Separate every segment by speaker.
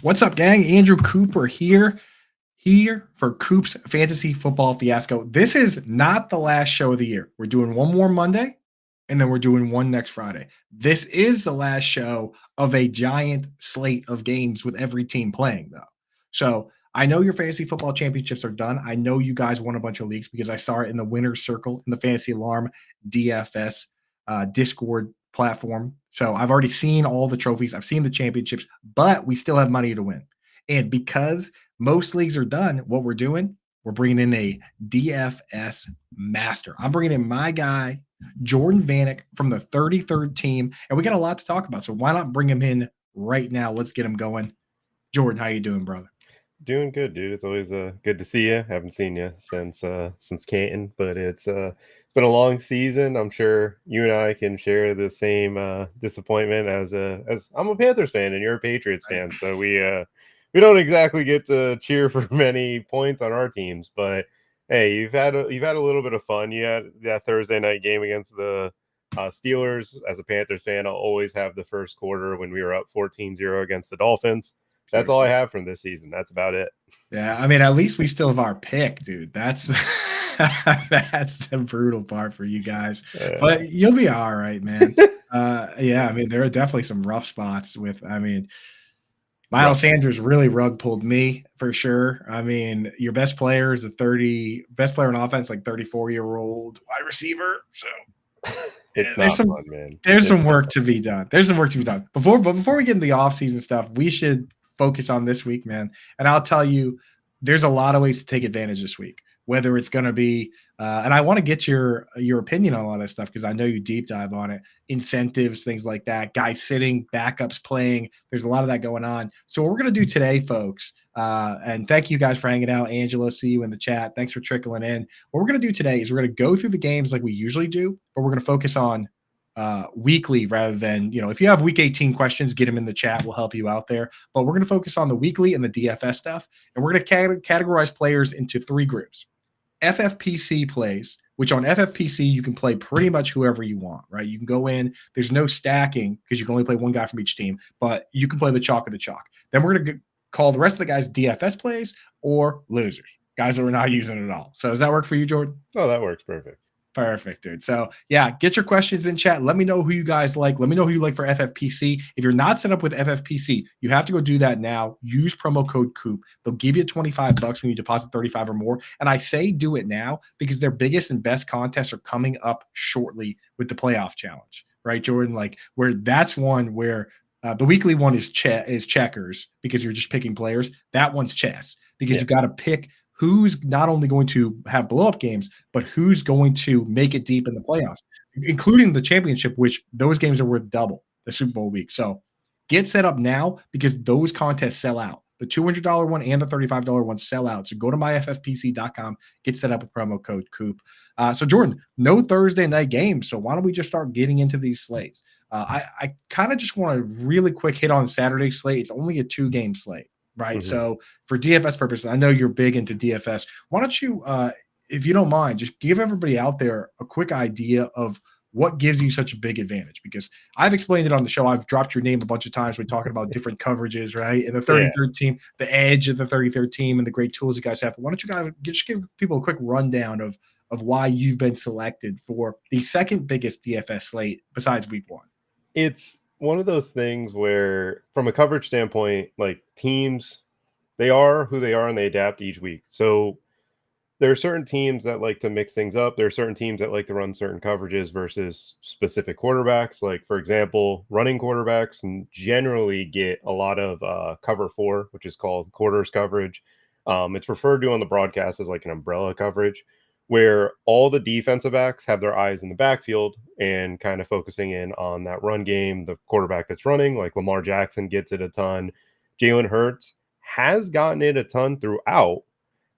Speaker 1: What's up, gang? Andrew Cooper here for Coop's Fantasy Football Fiasco. This is not the last show of the year. We're doing one more Monday, and then we're doing one next Friday. This is the last show of a giant slate of games with every team playing, though. So I know your fantasy football championships are done. I know you guys won a bunch of leagues because I saw it in the winner's circle in the Fantasy Alarm DFS Discord platform. So I've already seen all the trophies. I've seen the championships, but we still have money to win. And because most leagues are done, what we're doing, we're bringing in a DFS master. I'm bringing in my guy, Jordan Vanek from the 33rd team, and we got a lot to talk about. So why not bring him in right now? Let's get him going. Jordan, how you doing, brother?
Speaker 2: Doing good, dude. It's always good to see you. Haven't seen you since Canton, but it's been a long season. I'm sure you and I can share the same disappointment as I'm a Panthers fan and you're a Patriots fan, so we don't exactly get to cheer for many points on our teams. But hey, you've had a little bit of fun. You had that Thursday night game against the Steelers. As a Panthers fan, I'll always have the first quarter when we were up 14-0 against the Dolphins. That's all I have from this season. That's about it.
Speaker 1: Yeah, I mean, at least we still have our pick, dude. That's that's the brutal part for you guys. But you'll be all right, man. Yeah, I mean, there are definitely some rough spots with, I mean, Miles Sanders really rug pulled me for sure. I mean, your best player is best player in offense, like 34-year-old wide receiver. So there's some work to be done. There's some work to be done. Before we get into the offseason stuff, we should focus on this week, man. And I'll tell you, there's a lot of ways to take advantage this week. Whether it's going to be, and I want to get your opinion on a lot of this stuff because I know you deep dive on it, incentives, things like that, guys sitting, backups playing. There's a lot of that going on. So what we're going to do today, folks, and thank you guys for hanging out. Angela, see you in the chat. Thanks for trickling in. What we're going to do today is we're going to go through the games like we usually do, but we're going to focus on weekly rather than, if you have week 18 questions, get them in the chat. We'll help you out there. But we're going to focus on the weekly and the DFS stuff. And we're going to categorize players into three groups. FFPC plays, which on FFPC, you can play pretty much whoever you want, right? You can go in, there's no stacking because you can only play one guy from each team, but you can play the chalk of the chalk. Then we're going to call the rest of the guys DFS plays or losers, guys that we're not using at all. So does that work for you, Jordan?
Speaker 2: Oh, that works perfect.
Speaker 1: Perfect, dude. So, yeah, get your questions in chat. Let me know who you guys like. Let me know who you like for FFPC. If you're not set up with FFPC, you have to go do that now. Use promo code Coop. They'll give you $25 when you deposit 35 or more. And I say do it now because their biggest and best contests are coming up shortly with the playoff challenge, right, Jordan? Like where that's one where the weekly one is checkers because you're just picking players. That one's chess because you got to pick who's not only going to have blow-up games, but who's going to make it deep in the playoffs, including the championship, which those games are worth double the Super Bowl week. So get set up now because those contests sell out. The $200 one and the $35 one sell out. So go to myffpc.com, get set up with promo code Coop. So Jordan, no Thursday night games. So why don't we just start getting into these slates? I kind of just want to really quick hit on Saturday slate. It's only a 2-game slate. Right. Mm-hmm. So for DFS purposes, I know you're big into DFS. Why don't you, if you don't mind, just give everybody out there a quick idea of what gives you such a big advantage? Because I've explained it on the show. I've dropped your name a bunch of times. We're talking about different coverages, right? And the 33rd team, the edge of the 33rd team and the great tools you guys have. But why don't you guys just give people a quick rundown of why you've been selected for the second biggest DFS slate besides week 1?
Speaker 2: It's one of those things where from a coverage standpoint, like teams, they are who they are and they adapt each week. So there are certain teams that like to mix things up. There are certain teams that like to run certain coverages versus specific quarterbacks. Like, for example, running quarterbacks and generally get a lot of cover 4, which is called quarters coverage. It's referred to on the broadcast as like an umbrella coverage, where all the defensive backs have their eyes in the backfield and kind of focusing in on that run game, the quarterback that's running, like Lamar Jackson gets it a ton. Jalen Hurts has gotten it a ton throughout.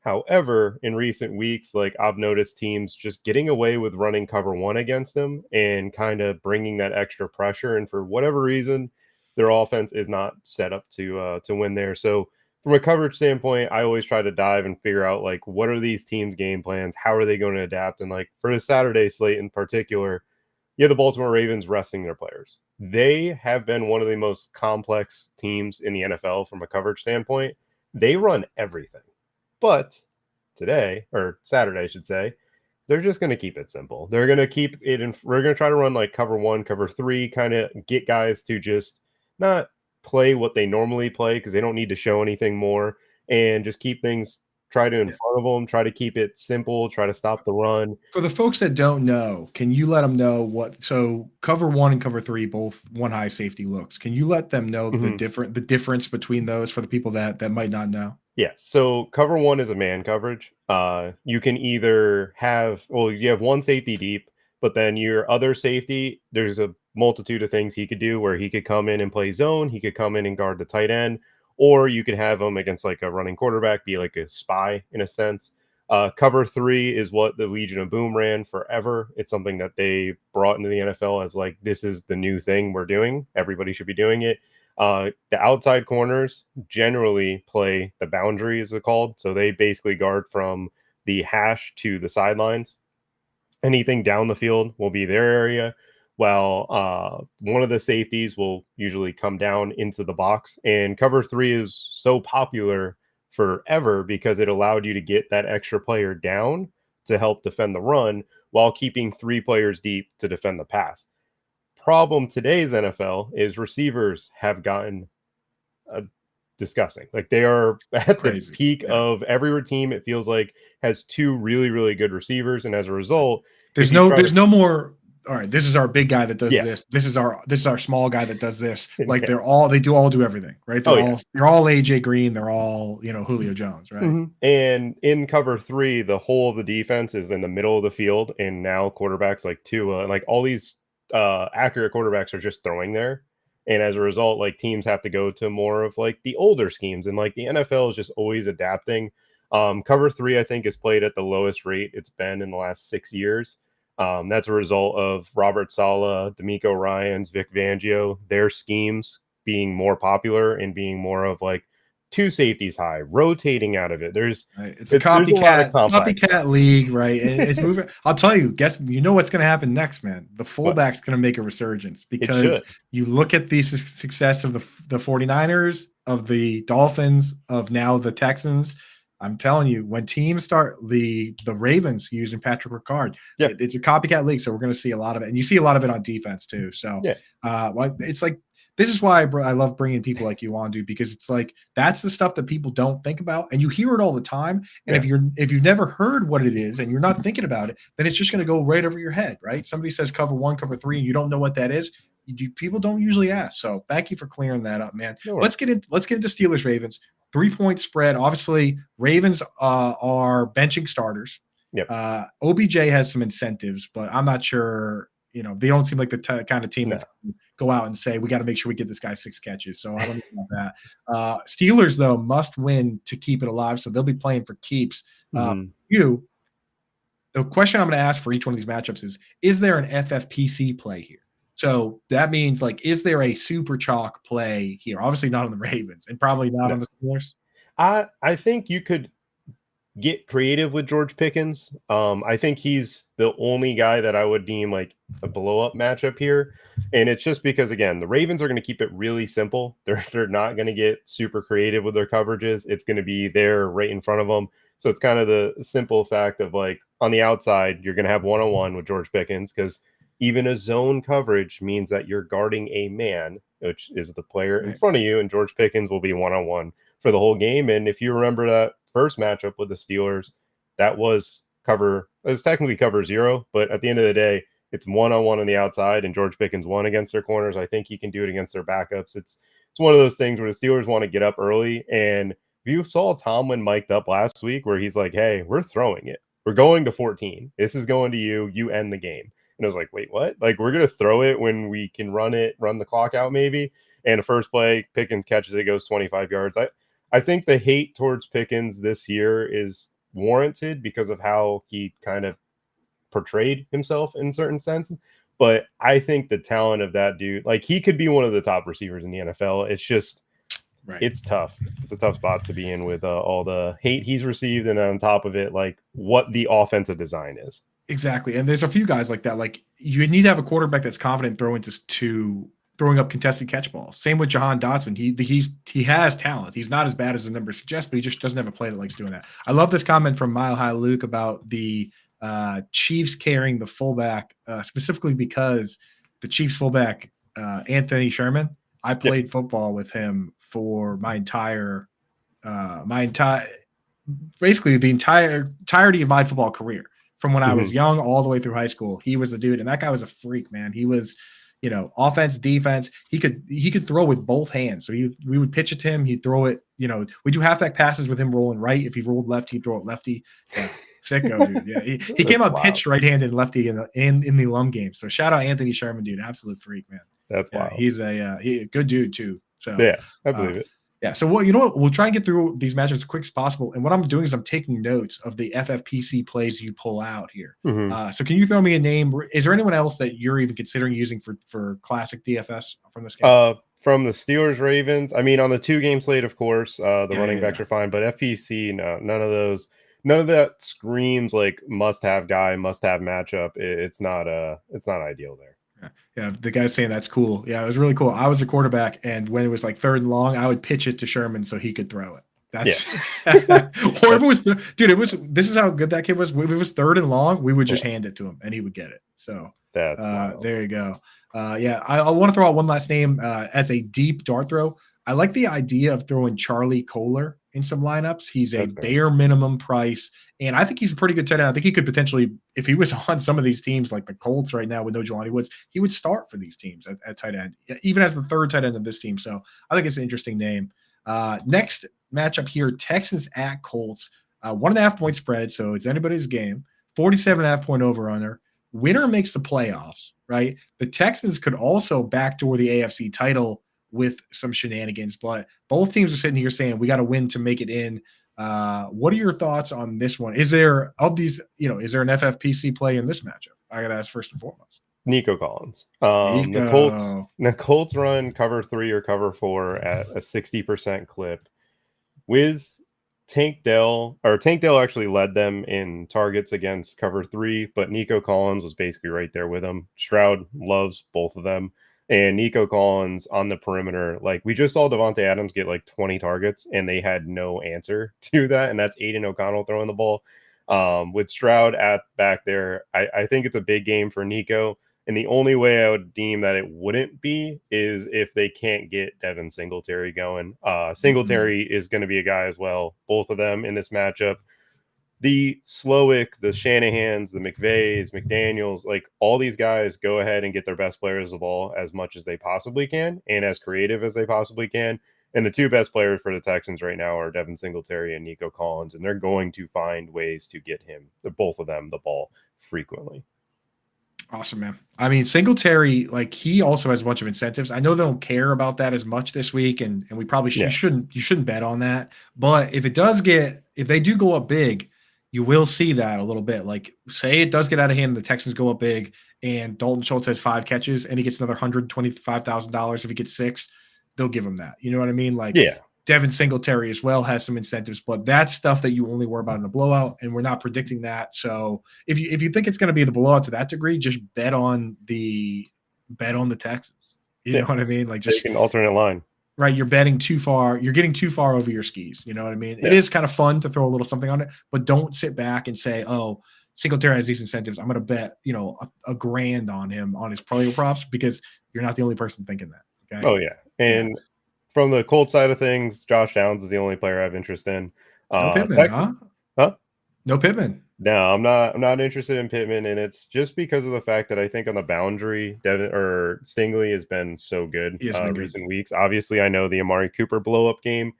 Speaker 2: However, in recent weeks, like I've noticed teams just getting away with running cover 1 against them and kind of bringing that extra pressure. And for whatever reason, their offense is not set up to win there. So from a coverage standpoint, I always try to dive and figure out like what are these teams' game plans? How are they going to adapt? And like for the Saturday slate in particular, you have the Baltimore Ravens resting their players. They have been one of the most complex teams in the NFL from a coverage standpoint. They run everything. But today, or Saturday, I should say, they're just going to keep it simple. They're going to keep it in. We're going to try to run like cover 1, cover 3, kind of get guys to just not play what they normally play because they don't need to show anything more, and just keep things try to in front of them, try to keep it simple, try to stop the run.
Speaker 1: For the folks that don't know, can you let them know what? So cover 1 and cover 3, both one high safety looks. Can you let them know the difference between those for the people that might not know?
Speaker 2: Yeah. So cover 1 is a man coverage. You can either have, you have one safety deep, but then your other safety, there's a multitude of things he could do where he could come in and play zone. He could come in and guard the tight end, or you could have him against like a running quarterback, be like a spy in a sense. Cover 3 is what the Legion of Boom ran forever. It's something that they brought into the NFL as like, this is the new thing we're doing. Everybody should be doing it. The outside corners generally play the boundary, as it's called. So they basically guard from the hash to the sidelines. Anything down the field will be their area, while one of the safeties will usually come down into the box. And cover 3 is so popular forever because it allowed you to get that extra player down to help defend the run while keeping 3 players deep to defend the pass. Problem today's NFL is receivers have gotten disgusting. Like they are at
Speaker 1: Crazy.
Speaker 2: The peak of every team. It feels like has 2 really, really good receivers, and as a result,
Speaker 1: there's no more. All right, this is our big guy that does this. This is our small guy that does this. Like they do everything, right? They're all AJ Green. They're all Julio Jones, right?
Speaker 2: Mm-hmm. And in cover 3, the whole of the defense is in the middle of the field, and now quarterbacks like Tua and like all these accurate quarterbacks are just throwing there, and as a result, like teams have to go to more of like the older schemes, and like the NFL is just always adapting. Cover 3, I think, is played at the lowest rate it's been in the last 6 years. That's a result of Robert Saleh, D'Amico Ryans, Vic Fangio, their schemes being more popular and being more of like 2 safeties high, rotating out of it.
Speaker 1: It's a copycat league, right? And it's moving. I'll tell you, what's going to happen next, man. The fullback's going to make a resurgence because you look at the success of the 49ers, of the Dolphins, of now the Texans. I'm telling you, when teams start the Ravens using Patrick Ricard, it's a copycat league. So we're going to see a lot of it, and you see a lot of it on defense too. So it's like, this is why I love bringing people like you on, dude, because it's like, that's the stuff that people don't think about, and you hear it all the time. And if you've never heard what it is and you're not thinking about it, then it's just going to go right over your head, right? Somebody says cover 1, cover 3, and you don't know what that is. People don't usually ask. So thank you for clearing that up, man. No, let's get into Steelers Ravens. 3-point spread. Obviously, Ravens are benching starters.
Speaker 2: Yep.
Speaker 1: OBJ has some incentives, but I'm not sure. They don't seem like the kind of team that's go out and say, we got to make sure we get this guy 6 catches. So I don't know about that. Steelers, though, must win to keep it alive. So they'll be playing for keeps. The question I'm going to ask for each one of these matchups is there an FFPC play here? So that means, like, is there a super chalk play here? Obviously not on the Ravens and probably not on the Steelers.
Speaker 2: I think you could get creative with George Pickens. I think he's the only guy that I would deem like a blow-up matchup here. And it's just because, again, the Ravens are going to keep it really simple. They're not going to get super creative with their coverages. It's going to be there right in front of them. So it's kind of the simple fact of, like, on the outside, you're going to have one-on-one with George Pickens, because even a zone coverage means that you're guarding a man, which is the player in front of you, and George Pickens will be one-on-one for the whole game. And if you remember that first matchup with the Steelers, it was technically cover 0, but at the end of the day, it's one-on-one on the outside, and George Pickens won against their corners. I think he can do it against their backups. It's one of those things where the Steelers want to get up early, and if you saw Tomlin mic'd up last week where he's like, hey, we're throwing it. We're going to 14. This is going to you. You end the game. And I was like, wait, what? Like, we're going to throw it when we can run the clock out maybe. And the first play, Pickens catches it, goes 25 yards. I think the hate towards Pickens this year is warranted because of how he kind of portrayed himself in certain sense. But I think the talent of that dude, like, he could be one of the top receivers in the NFL. It's just, it's tough. It's a tough spot to be in with all the hate he's received. And on top of it, like, what the offensive design is.
Speaker 1: Exactly. And there's a few guys like that. Like you need to have a quarterback that's confident throwing up contested catch balls. Same with Jahan Dotson. He has talent. He's not as bad as the numbers suggest, but he just doesn't have a play that likes doing that. I love this comment from Mile High Luke about the Chiefs carrying the fullback, specifically because the Chiefs fullback, Anthony Sherman, I played football with him for basically the entirety of my football career, from when I was young all the way through high school. He was the dude, and that guy was a freak, man. He was, offense, defense. He could throw with both hands. So we would pitch it to him. He'd throw it. We do halfback passes with him rolling right. If he rolled left, he'd throw it lefty. Yeah, sicko, dude. Yeah, he came out pitched right-handed and lefty in the alum game. So shout out Anthony Sherman, dude. Absolute freak, man.
Speaker 2: That's wild.
Speaker 1: He's a good dude too. So
Speaker 2: yeah, I believe it.
Speaker 1: Yeah, so we'll try and get through these matches as quick as possible. And what I'm doing is I'm taking notes of the FFPC plays you pull out here. So can you throw me a name? Is there anyone else that you're even considering using for classic DFS from this game?
Speaker 2: From the Steelers Ravens, I mean, on the 2-game slate, of course, the running backs are fine, but FPC, no, none of those. None of that screams like must-have guy, must-have matchup. It's not ideal there.
Speaker 1: Yeah, the guy's saying that's cool. Yeah, it was really cool. I was a quarterback, and when it was like 3rd and long, I would pitch it to Sherman so he could throw it. That's or if it was this is how good that kid was. If it was 3rd and long, we would just hand it to him and he would get it. So
Speaker 2: that's
Speaker 1: there you go. I want to throw out one last name as a deep dart throw. I like the idea of throwing Charlie Kohler in some lineups. He's a bare minimum price, and I think he's a pretty good tight end. I think he could potentially, if he was on some of these teams like the Colts right now with no Jelani Woods, he would start for these teams at tight end, even as the 3rd tight end of this team. So I think it's an interesting name. Next matchup here, Texans at Colts. 1.5 point spread, so it's anybody's game. 47.5 point over-under. Winner makes the playoffs, right? The Texans could also backdoor the AFC title with some shenanigans, but both teams are sitting here saying we got to win to make it in. What are your thoughts on this one? Is there an FFPC play in this matchup? I got to ask first and foremost.
Speaker 2: Nico Collins. The Colts run cover 3 or cover 4 at a 60% clip with Tank Dell actually led them in targets against cover 3, but Nico Collins was basically right there with him. Stroud loves both of them. And Nico Collins on the perimeter, like we just saw Devontae Adams get like 20 targets and they had no answer to that. And that's Aiden O'Connell throwing the ball. With Stroud at back there, I think it's a big game for Nico. And the only way I would deem that it wouldn't be is if they can't get Devin Singletary going. Singletary is going to be a guy as well. Both of them in this matchup. The Slowick, the Shanahans, the McVays, McDaniels, like all these guys go ahead and get their best players of the ball as much as they possibly can and as creative as they possibly can. And the 2 best players for the Texans right now are Devin Singletary and Nico Collins, and they're going to find ways to get both of them, the ball frequently.
Speaker 1: Awesome, man. I mean, Singletary, like he also has a bunch of incentives. I know they don't care about that as much this week, and we probably you shouldn't bet on that. But if they do go up big, you will see that a little bit. Like, say it does get out of hand and the Texans go up big and Dalton Schultz has 5 catches and he gets another $125,000 if he gets 6, they'll give him that. You know what I mean? Like, Devin Singletary as well has some incentives, but that's stuff that you only worry about in a blowout, and we're not predicting that. So if you think it's going to be the blowout to that degree, just bet on the Texans. You know what I mean? Like, just
Speaker 2: take an alternate line.
Speaker 1: Right, you're betting too far. You're getting too far over your skis. You know what I mean? It is kind of fun to throw a little something on it, but don't sit back and say, "Oh, Singletary has these incentives. I'm going to bet, a grand on him on his player props," because you're not the only person thinking that. Okay.
Speaker 2: Oh yeah, and from the Colts side of things, Josh Downs is the only player I have interest in.
Speaker 1: No Pittman, huh? No Pittman.
Speaker 2: No, I'm not interested in Pittman, and it's just because of the fact that I think on the boundary, Stingley has been so good recent weeks. Obviously, I know the Amari Cooper blow-up game.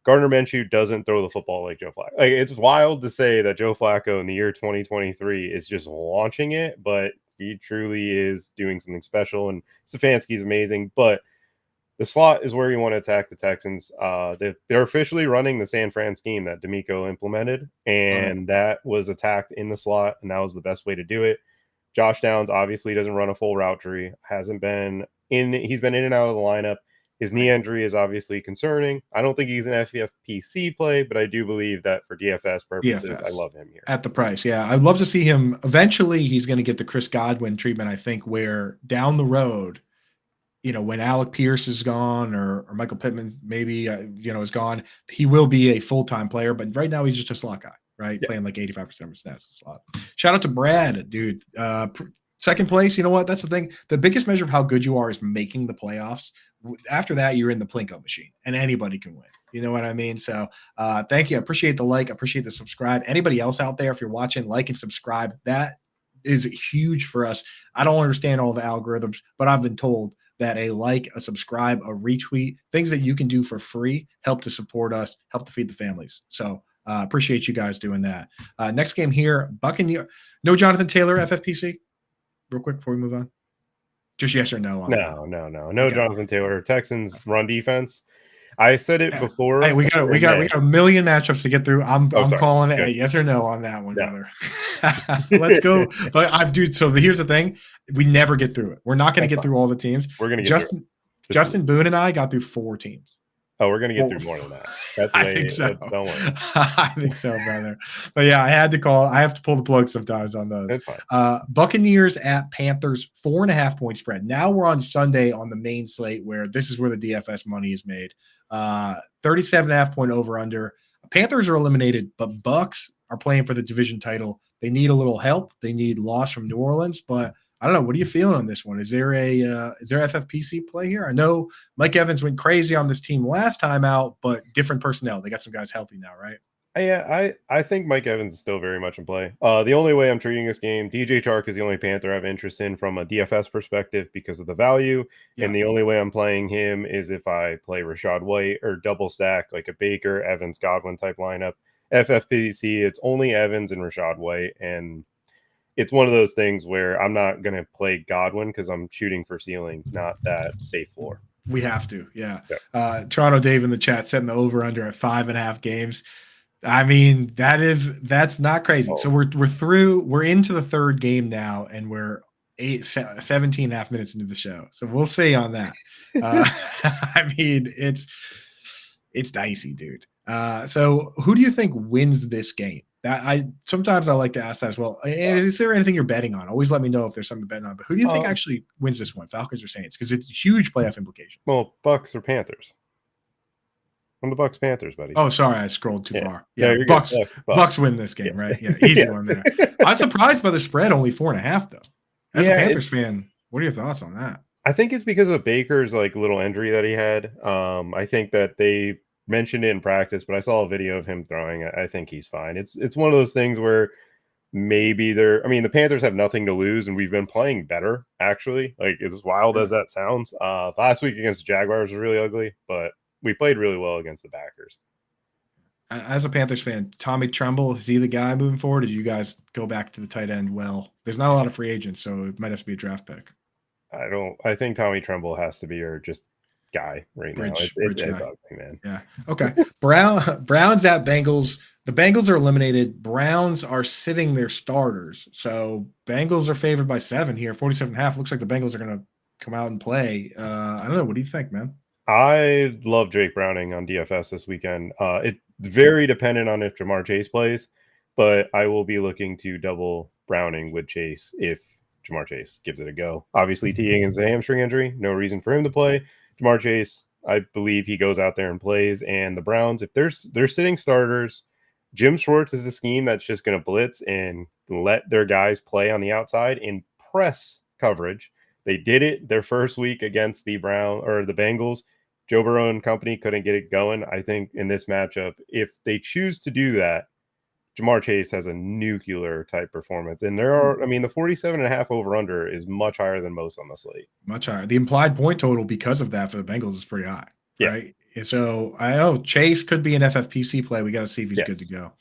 Speaker 2: Gardner Minshew doesn't throw the football like Joe Flacco. Like, it's wild to say that Joe Flacco in the year 2023 is just launching it, but he truly is doing something special, and Stefanski's amazing, but the slot is where you want to attack the Texans. They're officially running the San Fran scheme that D'Amico implemented, and that was attacked in the slot, and that was the best way to do it. Josh Downs obviously doesn't run a full route tree. He's been in and out of the lineup. His knee injury is obviously concerning. I don't think he's an FFPC play, but I do believe that for DFS purposes, I love him here.
Speaker 1: At the price. Yeah. I'd love to see him. Eventually, he's going to get the Chris Godwin treatment, I think, where down the road, when Alec Pierce is gone or Michael Pittman maybe, is gone, he will be a full-time player. But right now, he's just a slot guy, right? Yeah. Playing like 85% of his snaps in slot. Shout out to Brad, dude. Second place, you know what? That's the thing. The biggest measure of how good you are is making the playoffs. After that, you're in the Plinko machine, and anybody can win. You know what I mean? So thank you. I appreciate the like. I appreciate the subscribe. Anybody else out there, if you're watching, like and subscribe. That is huge for us. I don't understand all the algorithms, but I've been told that a like, a subscribe, a retweet, things that you can do for free help to support us, help to feed the families. So appreciate you guys doing that. Next game here, Buccaneers. No Jonathan Taylor, FFPC? Real quick before we move on. Just yes or no on that.
Speaker 2: No okay. Jonathan Taylor. Texans run defense. I said it before.
Speaker 1: Hey, we got a million matchups to get through. I'm calling it a yes or no on that one, brother. Let's go. But here's the thing. We never get through it. We're not going to get through all the teams.
Speaker 2: We're going to get through it.
Speaker 1: Justin Boone and I got through 4 teams.
Speaker 2: Oh, we're going to get through more than that. That's
Speaker 1: I think so.
Speaker 2: Don't worry.
Speaker 1: I think so, brother. But yeah, I have to pull the plug sometimes on those.
Speaker 2: That's fine.
Speaker 1: Buccaneers at Panthers, 4.5 point spread. Now we're on Sunday on the main slate where this is where the DFS money is made. 37.5 point over under. Panthers are eliminated, but Bucs are playing for the division title. They need a little help. They need loss from New Orleans, but I don't know. What are you feeling on this one? Is there FFPC play here? I know Mike Evans went crazy on this team last time out, but different personnel. They got some guys healthy now, right?
Speaker 2: Yeah, I think Mike Evans is still very much in play. The only way I'm treating this game, DJ Chark is the only Panther I have interest in from a DFS perspective because of the value. Yeah. And the only way I'm playing him is if I play Rashad White or double stack like a Baker, Evans, Godwin type lineup. FFPC, it's only Evans and Rashad White, and it's one of those things where I'm not going to play Godwin because I'm shooting for ceiling, not that safe floor.
Speaker 1: We have to, yeah. Toronto Dave in the chat setting the over-under at 5.5 games. I mean, that's not crazy. So we're into the third game now, and we're 17 and a half minutes into the show. So we'll see on that. I mean, it's dicey, dude. So who do you think wins this game? Sometimes I like to ask that as well. And is there anything you're betting on? Always let me know if there's something to bet on. But who do you think actually wins this one? Falcons or Saints? Because it's a huge playoff implication.
Speaker 2: Well, Bucs or Panthers. I'm the Bucs Panthers, buddy.
Speaker 1: Oh, sorry, I scrolled too far. Yeah, Bucs win this game, right? Yeah, easy one there. I'm surprised by the spread, only 4.5 though. As a Panthers fan, what are your thoughts on that?
Speaker 2: I think it's because of Baker's little injury that he had. I think that they mentioned it in practice, but I saw a video of him throwing. I think he's fine. It's one of those things where maybe the Panthers have nothing to lose, and we've been playing better, actually. As wild as that sounds. Last week against the Jaguars was really ugly, but we played really well against the Packers.
Speaker 1: As a Panthers fan, Tommy Tremble, is he the guy moving forward? Or do you guys go back to the tight end? Well, there's not a lot of free agents, so it might have to be a draft pick.
Speaker 2: I think Tommy Tremble has to be your just guy right now. It's ugly, man.
Speaker 1: Yeah. Okay. Browns at Bengals. The Bengals are eliminated. Browns are sitting their starters. So Bengals are favored by 7 here. 47.5. Looks like the Bengals are going to come out and play. I don't know. What do you think, man?
Speaker 2: I love Jake Browning on DFS this weekend. It's very dependent on if Jamar Chase plays, but I will be looking to double Browning with Chase if Jamar Chase gives it a go. Obviously, T. Higgins a hamstring injury, no reason for him to play. Jamar Chase, I believe he goes out there and plays. And the Browns, if they're sitting starters, Jim Schwartz is a scheme that's just going to blitz and let their guys play on the outside in press coverage. They did it their first week against the Bengals. Joe Burrow and company couldn't get it going. I think in this matchup, if they choose to do that, Jamar Chase has a nuclear type performance. And the 47.5 over under is much higher than most on the slate.
Speaker 1: Much higher. The implied point total because of that for the Bengals is pretty high. Right. And so I know Chase could be an FFPC play. We got to see if he's good to go.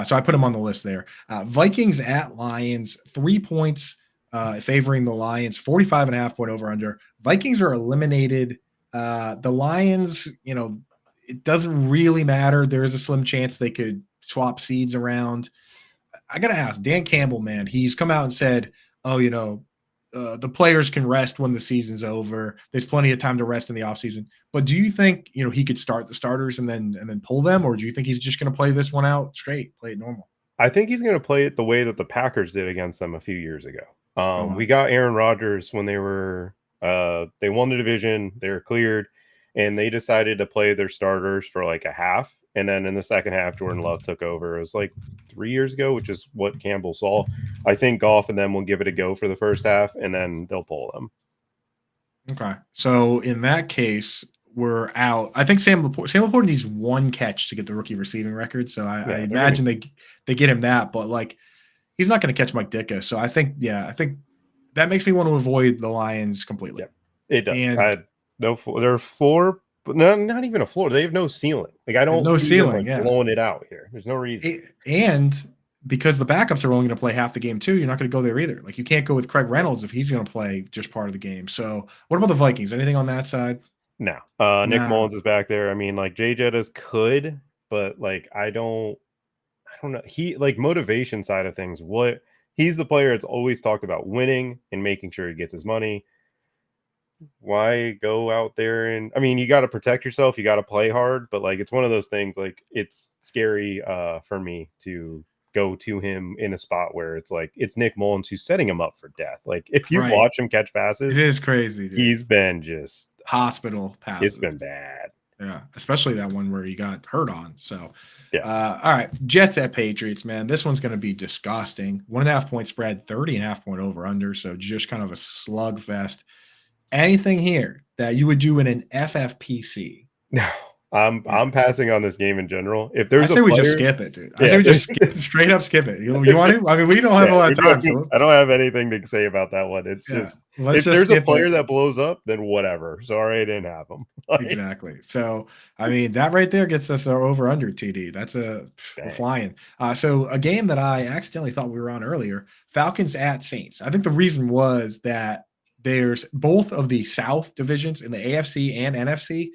Speaker 1: So I put him on the list there. Vikings at Lions, 3 points favoring the Lions, 45.5 point over under. Vikings are eliminated. The Lions, it doesn't really matter. There is a slim chance they could swap seeds around. I got to ask Dan Campbell, man, he's come out and said, the players can rest when the season's over. There's plenty of time to rest in the offseason. But do you think, he could start the starters and then pull them, or do you think he's just going to play this one out straight, play it normal?
Speaker 2: I think he's going to play it the way that the Packers did against them a few years ago.
Speaker 1: Wow.
Speaker 2: We got Aaron Rodgers when they won the division, they were cleared, and they decided to play their starters for like a half. And then in the second half, Jordan Love took over. It was like 3 years ago, which is what Campbell saw. I think Goff and them will give it a go for the first half, and then they'll pull them.
Speaker 1: Okay. So in that case, we're out. I think Sam Laporte needs one catch to get the rookie receiving record. So I imagine they get him that, but like he's not going to catch Mike Ditka. So I think that makes me want to avoid the Lions completely.
Speaker 2: Yeah, it does. And their floor, but not even a floor. They have no ceiling. Like I don't see ceiling, them, blowing it out here. There's no reason.
Speaker 1: And because the backups are only going to play half the game too, you're not going to go there either. Like you can't go with Craig Reynolds if he's going to play just part of the game. So what about the Vikings? Anything on that side?
Speaker 2: No. Nick Mullins is back there. I mean, like Jay Jettas could, but like I don't know. He like motivation side of things. He's the player that's always talked about winning and making sure he gets his money. Why go out there and I mean you got to protect yourself, you got to play hard, but like it's one of those things like it's scary for me to go to him in a spot where it's like it's Nick Mullins who's setting him up for death. Like if you watch him catch passes,
Speaker 1: it is crazy, dude.
Speaker 2: He's been just
Speaker 1: hospital passes.
Speaker 2: It's been bad.
Speaker 1: Yeah, especially that one where he got hurt on. So all right, Jets at Patriots, man. This one's going to be disgusting. 1.5 point spread, 30.5 point over under. So just kind of a slugfest. Anything here that you would do in an FFPC?
Speaker 2: No, I'm passing on this game in general. If there's
Speaker 1: we just skip it, dude. I say we just straight up skip it. You want to? I mean, we don't have a lot of time. So.
Speaker 2: I don't have anything to say about that one. It's just if there's a player that blows up, then whatever. Sorry, I didn't have him.
Speaker 1: Exactly. So I mean, that right there gets us our over under TD. That's we're flying. So a game that I accidentally thought we were on earlier, Falcons at Saints. I think the reason was that there's both of the South divisions in the AFC and NFC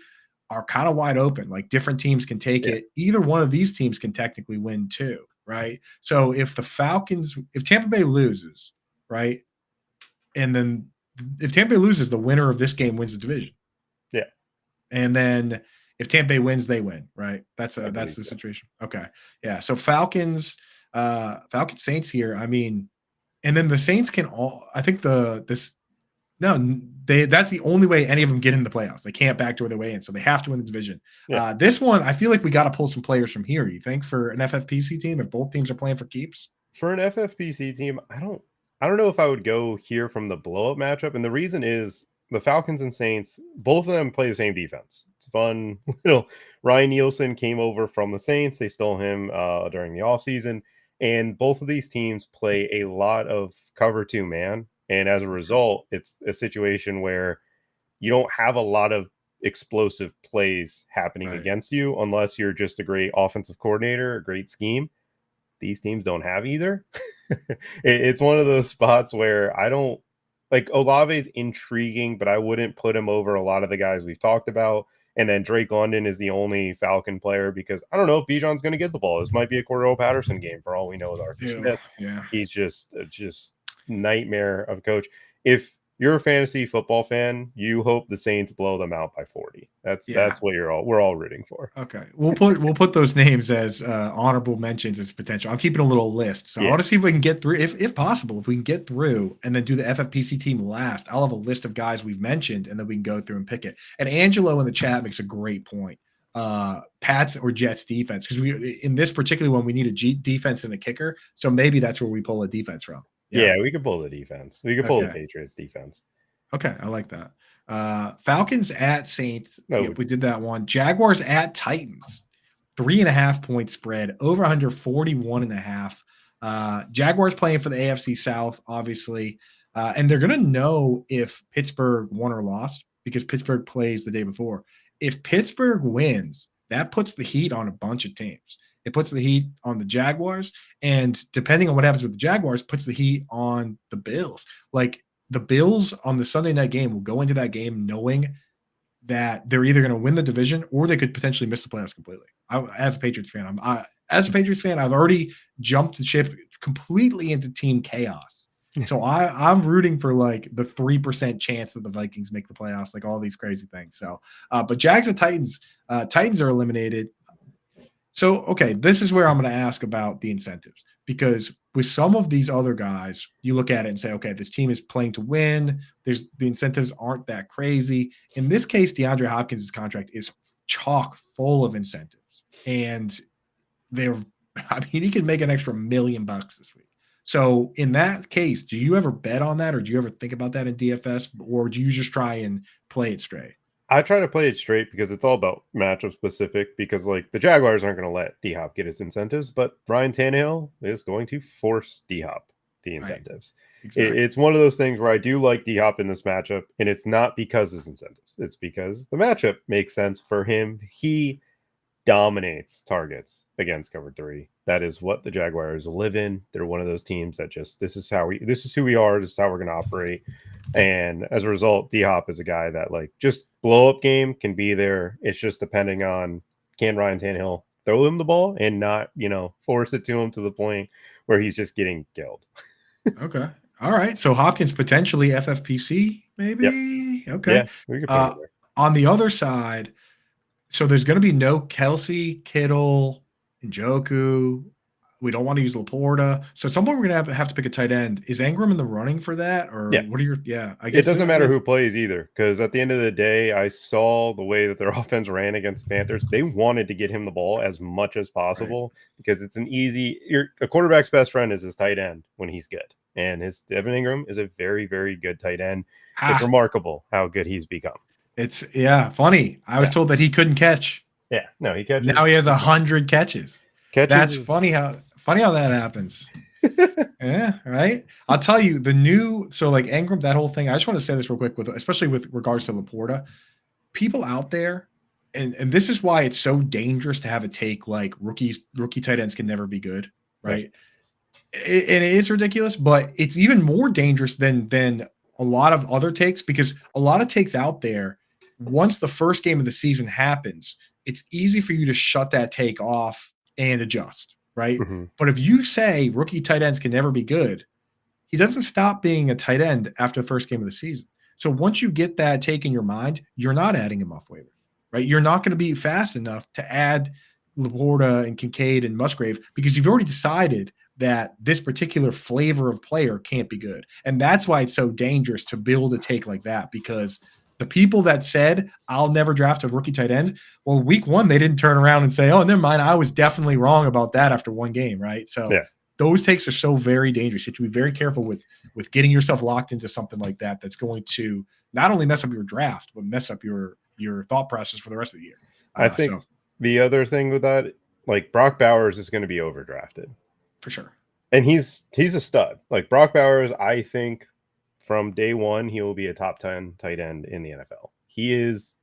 Speaker 1: are kind of wide open. Like different teams can take it. Either one of these teams can technically win too, right? So if Tampa Bay loses, right, and then if Tampa Bay loses, the winner of this game wins the division. Yeah, and then if Tampa Bay wins, they win, right? That's the situation. Okay, yeah. So Falcons Saints here. I mean, and then the Saints can all. I think that's the only way any of them get in the playoffs. They can't backdoor their way in, so they have to win the division. Yeah. This one, I feel like we got to pull some players from here. You think for an FFPC team, if both teams are playing for keeps?
Speaker 2: For an FFPC team, I don't know if I would go here from the blow-up matchup, and the reason is the Falcons and Saints, both of them play the same defense. It's fun. Ryan Nielsen came over from the Saints. They stole him during the offseason, and both of these teams play a lot of cover 2 man. And as a result, it's a situation where you don't have a lot of explosive plays happening against you unless you're just a great offensive coordinator, a great scheme. These teams don't have either. It's one of those spots where I don't like Olave's intriguing, but I wouldn't put him over a lot of the guys we've talked about. And then Drake London is the only Falcon player because I don't know if Bijan's going to get the ball. This might be a Cordell Patterson game for all we know with Arthur Smith. Yeah. He's just nightmare of a coach. If you're a fantasy football fan, you hope the Saints blow them out by 40. That's what we're all rooting for.
Speaker 1: Okay. We'll put those names as honorable mentions as potential. I'm keeping a little list. So I want to see if we can get through, if possible, if we can get through and then do the FFPC team last. I'll have a list of guys we've mentioned and then we can go through and pick it. And Angelo in the chat makes a great point. Pats or Jets defense, because we in this particular one we need a defense and a kicker. So maybe that's where we pull a defense from.
Speaker 2: Yeah, we could pull the defense. We could pull the Patriots defense.
Speaker 1: Okay, I like that. Falcons at Saints. We did that one. Jaguars at Titans. 3.5 point spread. Over under 41.5. Jaguars playing for the AFC South, obviously. And they're going to know if Pittsburgh won or lost because Pittsburgh plays the day before. If Pittsburgh wins, that puts the heat on a bunch of teams. It puts the heat on the Jaguars, and depending on what happens with the Jaguars, puts the heat on the Bills. Like the Bills on the Sunday night game will go into that game knowing that they're either going to win the division or they could potentially miss the playoffs completely. As a Patriots fan, I've already jumped the ship completely into team chaos So I'm rooting for like the 3% chance that the Vikings make the playoffs, like all these crazy things. So, but Jags and Titans are eliminated. So, okay, this is where I'm going to ask about the incentives, because with some of these other guys, you look at it and say, okay, this team is playing to win. The incentives aren't that crazy. In this case, DeAndre Hopkins' contract is chock full of incentives, and he could make an extra $1 million this week. So in that case, do you ever bet on that, or do you ever think about that in DFS, or do you just try and play it straight?
Speaker 2: I try to play it straight because it's all about matchup specific, because like the Jaguars aren't going to let D-Hop get his incentives, but Ryan Tannehill is going to force D-Hop the incentives. Right. Exactly. It's one of those things where I do like D-Hop in this matchup, and it's not because his incentives. It's because the matchup makes sense for him. He dominates targets against cover 3. That is what the Jaguars live in. They're one of those teams that just, this is who we are, this is how we're going to operate. And as a result, D-Hop is a guy that like just blow up game can be there. It's just depending on, can Ryan Tannehill throw him the ball and not, force it to him to the point where he's just getting killed.
Speaker 1: Okay. All right. So Hopkins potentially FFPC, maybe? Yep. Okay.
Speaker 2: Yeah, we could put it there.
Speaker 1: On the other side, so there's going to be no Kelsey, Kittle, Njoku. We don't want to use Laporta. So at some point we're going to have to pick a tight end. Is Ingram in the running for that? Or what are your I guess
Speaker 2: it doesn't matter who plays either, because at the end of the day, I saw the way that their offense ran against the Panthers. They wanted to get him the ball as much as possible, because it's a quarterback's best friend is his tight end when he's good. And Evan Ingram is a very, very good tight end. It's remarkable how good he's become.
Speaker 1: It's funny. I was told that he couldn't catch.
Speaker 2: Yeah, no, he catches.
Speaker 1: Now he has 100 catches. That's funny how that happens. Yeah, right. I'll tell you so like Ingram, that whole thing. I just want to say this real quick, especially with regards to Laporta. People out there, and this is why it's so dangerous to have a take like rookie tight ends can never be good, right? And it is ridiculous, but it's even more dangerous than a lot of other takes, because a lot of takes out there, once the first game of the season happens, it's easy for you to shut that take off and adjust, right? Mm-hmm. But if you say rookie tight ends can never be good, he doesn't stop being a tight end after the first game of the season. So once you get that take in your mind, you're not adding him off waivers, right? You're not going to be fast enough to add Laporta and Kincaid and Musgrave, because you've already decided that this particular flavor of player can't be good. And that's why it's so dangerous to build a take like that, because the people that said, I'll never draft a rookie tight end, well, week 1, they didn't turn around and say, oh, never mind, I was definitely wrong about that after one game, right? So those takes are so very dangerous. You have to be very careful with getting yourself locked into something like that that's going to not only mess up your draft, but mess up your thought process for the rest of the year.
Speaker 2: I think the other thing with that, like Brock Bowers is going to be overdrafted.
Speaker 1: For sure.
Speaker 2: And he's a stud. Like Brock Bowers, I think from day one, he will be a top 10 tight end in the NFL. He is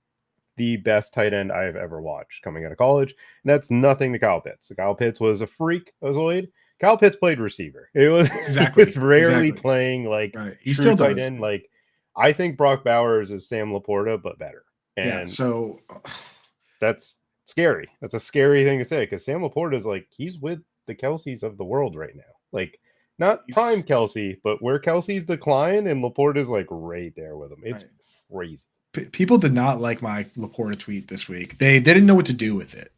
Speaker 2: the best tight end I've ever watched coming out of college. And that's nothing to Kyle Pitts. Kyle Pitts was a freakazoid. Kyle Pitts played receiver. It was rarely playing like
Speaker 1: he still
Speaker 2: tight
Speaker 1: does.
Speaker 2: end. Like I think Brock Bowers is Sam Laporta, but better. And
Speaker 1: so
Speaker 2: that's scary. That's a scary thing to say, because Sam Laporta is like, he's with the Kelseys of the world right now. Like not prime Kelsey, but where Kelsey's decline and Laporta is like right there with him. It's crazy.
Speaker 1: People did not like my Laporta tweet this week. They didn't know what to do with it.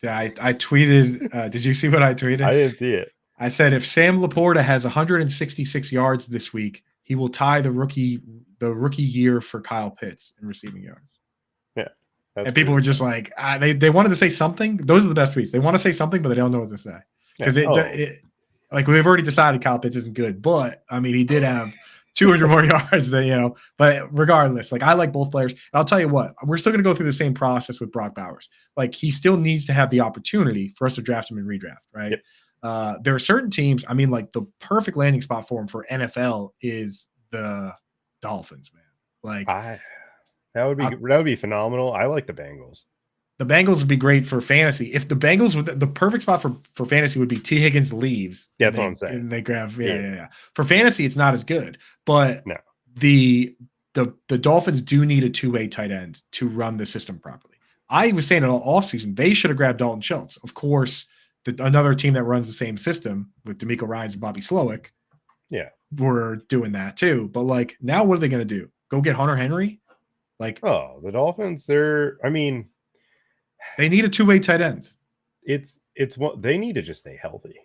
Speaker 1: I tweeted. Did you see what I tweeted?
Speaker 2: I didn't see it.
Speaker 1: I said, if Sam Laporta has 166 yards this week, he will tie the rookie year for Kyle Pitts in receiving yards.
Speaker 2: Yeah.
Speaker 1: And people were just like, they wanted to say something. Those are the best tweets. They want to say something, but they don't know what to say. Because like we've already decided Kyle Pitts isn't good, but I mean, he did have 200 more yards than, but regardless, like I like both players. And I'll tell you what, we're still going to go through the same process with Brock Bowers. Like he still needs to have the opportunity for us to draft him and redraft, right? Yep. There are certain teams, I mean, like the perfect landing spot for him for NFL is the Dolphins, man. Like
Speaker 2: that would be phenomenal. I like the Bengals.
Speaker 1: The Bengals would be great for fantasy. If the Bengals the perfect spot for fantasy would be T. Higgins leaves.
Speaker 2: That's what I'm saying.
Speaker 1: And they grab, For fantasy, it's not as good. But the Dolphins do need a two-way tight end to run the system properly. I was saying all offseason, they should have grabbed Dalton Schultz. Of course, another team that runs the same system with DeMeco Ryans and Bobby Slowick were doing that too. But like now, what are they going to do? Go get Hunter Henry? Like,
Speaker 2: the Dolphins,
Speaker 1: they need a two-way tight end.
Speaker 2: It's what they need to just stay healthy.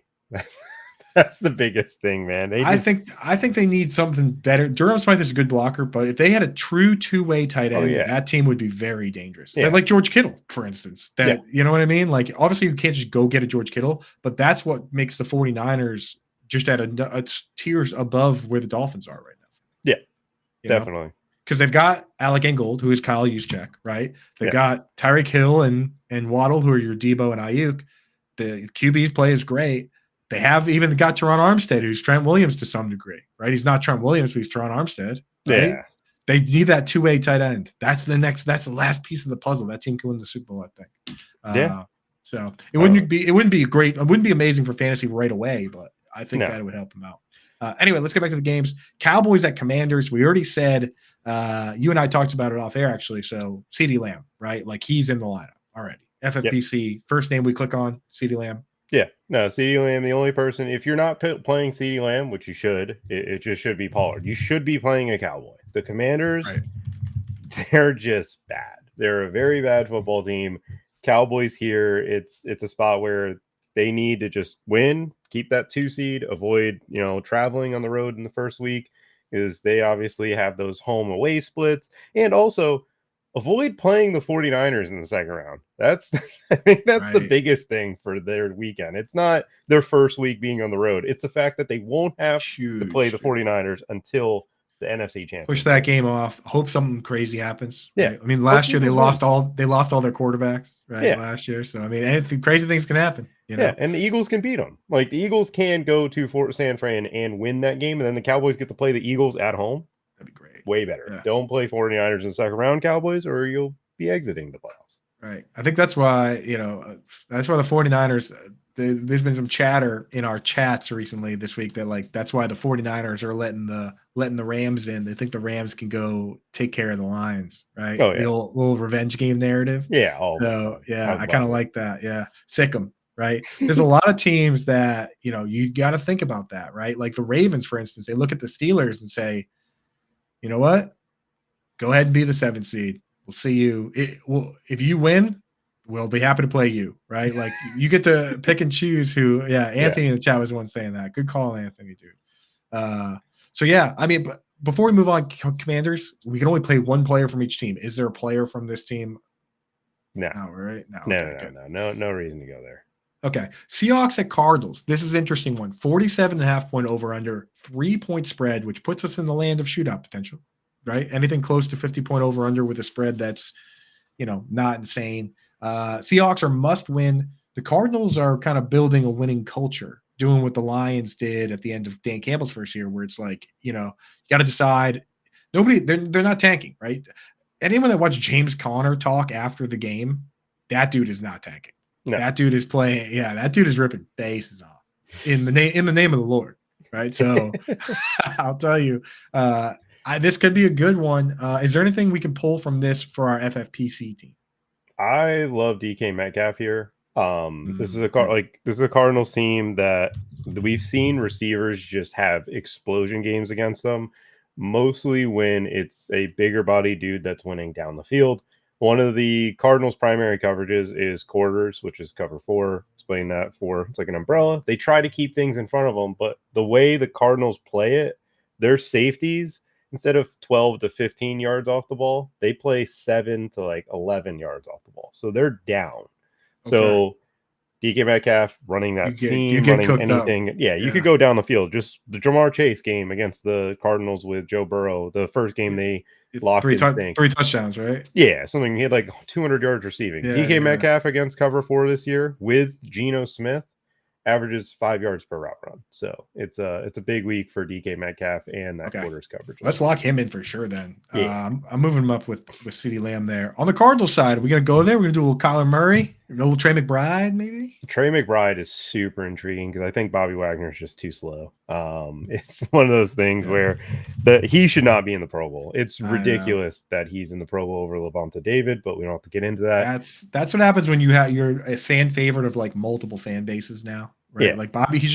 Speaker 2: That's the biggest thing, man.
Speaker 1: I think they need something better. Durham Smythe is a good blocker, but if they had a true two-way tight end, that team would be very dangerous.
Speaker 2: Yeah.
Speaker 1: Like George Kittle, for instance. You know what I mean? Like, obviously, you can't just go get a George Kittle, but that's what makes the 49ers just at a tiers above where the Dolphins are right now.
Speaker 2: Yeah, definitely.
Speaker 1: Because they've got Alec Ingold, who is Kyle Juszczyk, right? They've got Tyreek Hill and Waddle, who are your Debo and Ayuk. The QB play is great. They have even got Teron Armstead, who's Trent Williams to some degree, right? He's not Trent Williams, but he's Teron Armstead. Right? Yeah. They need that two-way tight end. That's the last piece of the puzzle. That team can win the Super Bowl, I think. So it wouldn't be great. It wouldn't be amazing for fantasy right away, but I think that it would help them out. Anyway, let's get back to the games. Cowboys at Commanders. We already said, you and I talked about it off air, actually. So CeeDee Lamb, right? Like he's in the lineup already. FFPC, first name we click on, CeeDee Lamb.
Speaker 2: Yeah, no, CeeDee Lamb, the only person, if you're not playing CeeDee Lamb, which you should, it just should be Pollard. You should be playing a Cowboy. The Commanders, they're just bad. They're a very bad football team. Cowboys here, it's a spot where they need to just win, keep that 2 seed, avoid, traveling on the road in the first week, because they obviously have those home away splits, and also avoid playing the 49ers in the second round. I think that's the biggest thing for their weekend. It's not their first week being on the road. It's the fact that they won't have to play the 49ers until the NFC Championship.
Speaker 1: Push that game off. Hope something crazy happens.
Speaker 2: Yeah.
Speaker 1: Right? I mean, last year they lost all their quarterbacks, right? Yeah. Last year. So, I mean, crazy things can happen.
Speaker 2: Yeah, and the Eagles can beat them. Like, the Eagles can go to Fort San Fran and win that game, and then the Cowboys get to play the Eagles at home.
Speaker 1: That'd be great.
Speaker 2: Way better. Yeah. Don't play 49ers in the second round, Cowboys, or you'll be exiting the playoffs.
Speaker 1: Right. I think that's why, that's why the 49ers, there's been some chatter in our chats recently this week that that's why the 49ers are letting the Rams in. They think the Rams can go take care of the Lions, right?
Speaker 2: Oh, yeah.
Speaker 1: The little revenge game narrative.
Speaker 2: Yeah.
Speaker 1: I kind of like that. Yeah. Sick them. Right. There's a lot of teams that, you got to think about that, right? Like the Ravens, for instance, they look at the Steelers and say, you know what? Go ahead and be the 7th seed. We'll see you. If you win, we'll be happy to play you, right? Like you get to pick and choose who. Yeah, Anthony in the chat was the one saying that. Good call, Anthony, dude. So yeah, I mean, but before we move on, Commanders, we can only play one player from each team. Is there a player from this team?
Speaker 2: No,
Speaker 1: right?
Speaker 2: No reason to go there.
Speaker 1: Okay. Seahawks at Cardinals. This is an interesting one. 47.5 point over under, 3-point spread, which puts us in the land of shootout potential, right? Anything close to 50 point over under with a spread that's, not insane. Seahawks are must win. The Cardinals are kind of building a winning culture, doing what the Lions did at the end of Dan Campbell's first year, where it's like, you got to decide. They're not tanking, right? Anyone that watched James Conner talk after the game, that dude is not tanking. No. That dude is playing. Yeah, that dude is ripping faces off in the name of the Lord, right? So I'll tell you, this could be a good one. Is there anything we can pull from this for our FFPC team?
Speaker 2: I love DK Metcalf here. This is a Cardinals team that we've seen receivers just have explosion games against them, mostly when it's a bigger body dude that's winning down the field. One of the Cardinals' primary coverages is quarters, which is cover 4. Explain that it's like an umbrella. They try to keep things in front of them, but the way the Cardinals play it, their safeties, instead of 12 to 15 yards off the ball, they play 7 to 11 yards off the ball. So they're down. Okay. So DK Metcalf running that seam, running anything. You could go down the field. Just the Jamar Chase game against the Cardinals with Joe Burrow, the first game they locked
Speaker 1: 3 touchdowns, right?
Speaker 2: Yeah, something. He had 200 yards receiving. DK Metcalf against cover 4 this year with Geno Smith averages 5 yards per route run. So it's a big week for DK Metcalf and that quarters coverage.
Speaker 1: Let's lock him in for sure then.
Speaker 2: Yeah.
Speaker 1: I'm moving him up with CeeDee Lamb there. On the Cardinals side, are we going to go there? We're going to do a little Kyler Murray, a little Trey McBride maybe?
Speaker 2: Trey McBride is super intriguing because I think Bobby Wagner is just too slow. It's one of those things where he should not be in the Pro Bowl. It's ridiculous that he's in the Pro Bowl over Levante David, but we don't have to get into that.
Speaker 1: That's what happens when you're a fan favorite of multiple fan bases now, right? Yeah. Like Bobby,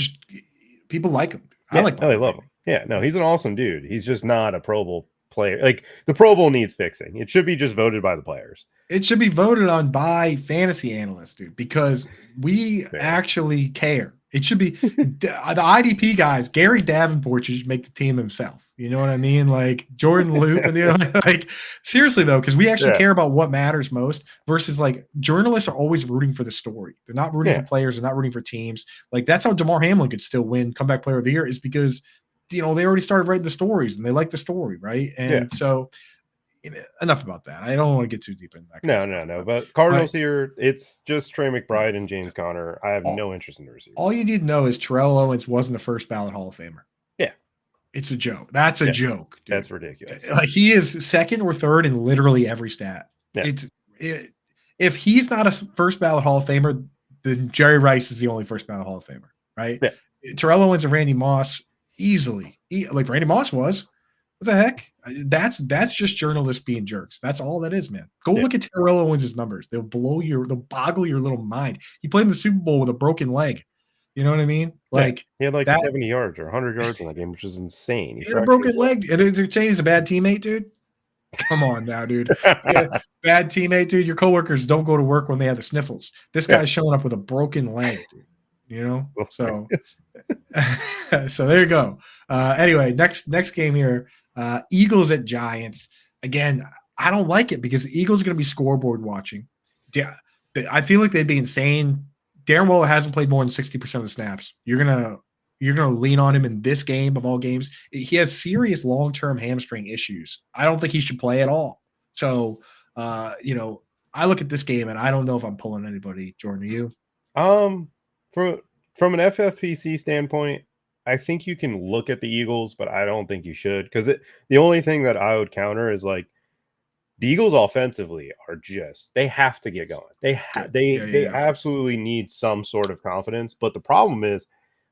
Speaker 1: people like him. I like Bobby.
Speaker 2: They love him. Yeah, no, he's an awesome dude. He's just not a Pro Bowl player. Like, the Pro Bowl needs fixing. It should be just voted by the players.
Speaker 1: It should be voted on by fantasy analysts, dude, because we actually care. It should be the IDP guys. Gary Davenport should make the team himself. You know what I mean? Like Jordan Loop and like seriously though, because we actually care about what matters most. Versus like journalists are always rooting for the story. They're not rooting for players. They're not rooting for teams. Like that's how DeMar Hamlin could still win comeback player of the year is because they already started writing the stories and they like the story, right? And so. Enough about that. I don't want to get too deep in that.
Speaker 2: No. But Cardinals here, it's just Trey McBride and James Conner. I have no interest in the receivers.
Speaker 1: All you need to know is Terrell Owens wasn't a first ballot Hall of Famer.
Speaker 2: Yeah.
Speaker 1: It's a joke. That's a joke. Dude.
Speaker 2: That's ridiculous.
Speaker 1: Like he is second or third in literally every stat.
Speaker 2: Yeah.
Speaker 1: If he's not a first ballot Hall of Famer, then Jerry Rice is the only first ballot Hall of Famer, right? Yeah. Terrell Owens and Randy Moss easily, like Randy Moss was. What the heck? That's just journalists being jerks. That's all that is, man. Go look at Terrell Owens' numbers. They'll boggle your little mind. He played in the Super Bowl with a broken leg. You know what I mean? Like
Speaker 2: he had like 70 yards or 100 yards in that game, which is insane.
Speaker 1: He had a broken leg, and they're saying he's a bad teammate, dude. Come on now, dude. Bad teammate, dude. Your coworkers don't go to work when they have the sniffles. This guy's showing up with a broken leg, dude. You know, so so there you go. Anyway, next game here. Eagles at Giants. Again, I don't like it because the Eagles are going to be scoreboard watching. I feel like they'd be insane. Darren Waller hasn't played more than 60% of the snaps. You're gonna lean on him in this game of all games. He has serious long-term hamstring issues. I don't think he should play at all. So, I look at this game and I don't know if I'm pulling anybody. Jordan, are you?
Speaker 2: From an FFPC standpoint, I think you can look at the Eagles, but I don't think you should because the only thing that I would counter is like the Eagles offensively are they have to get going. They absolutely need some sort of confidence. But the problem is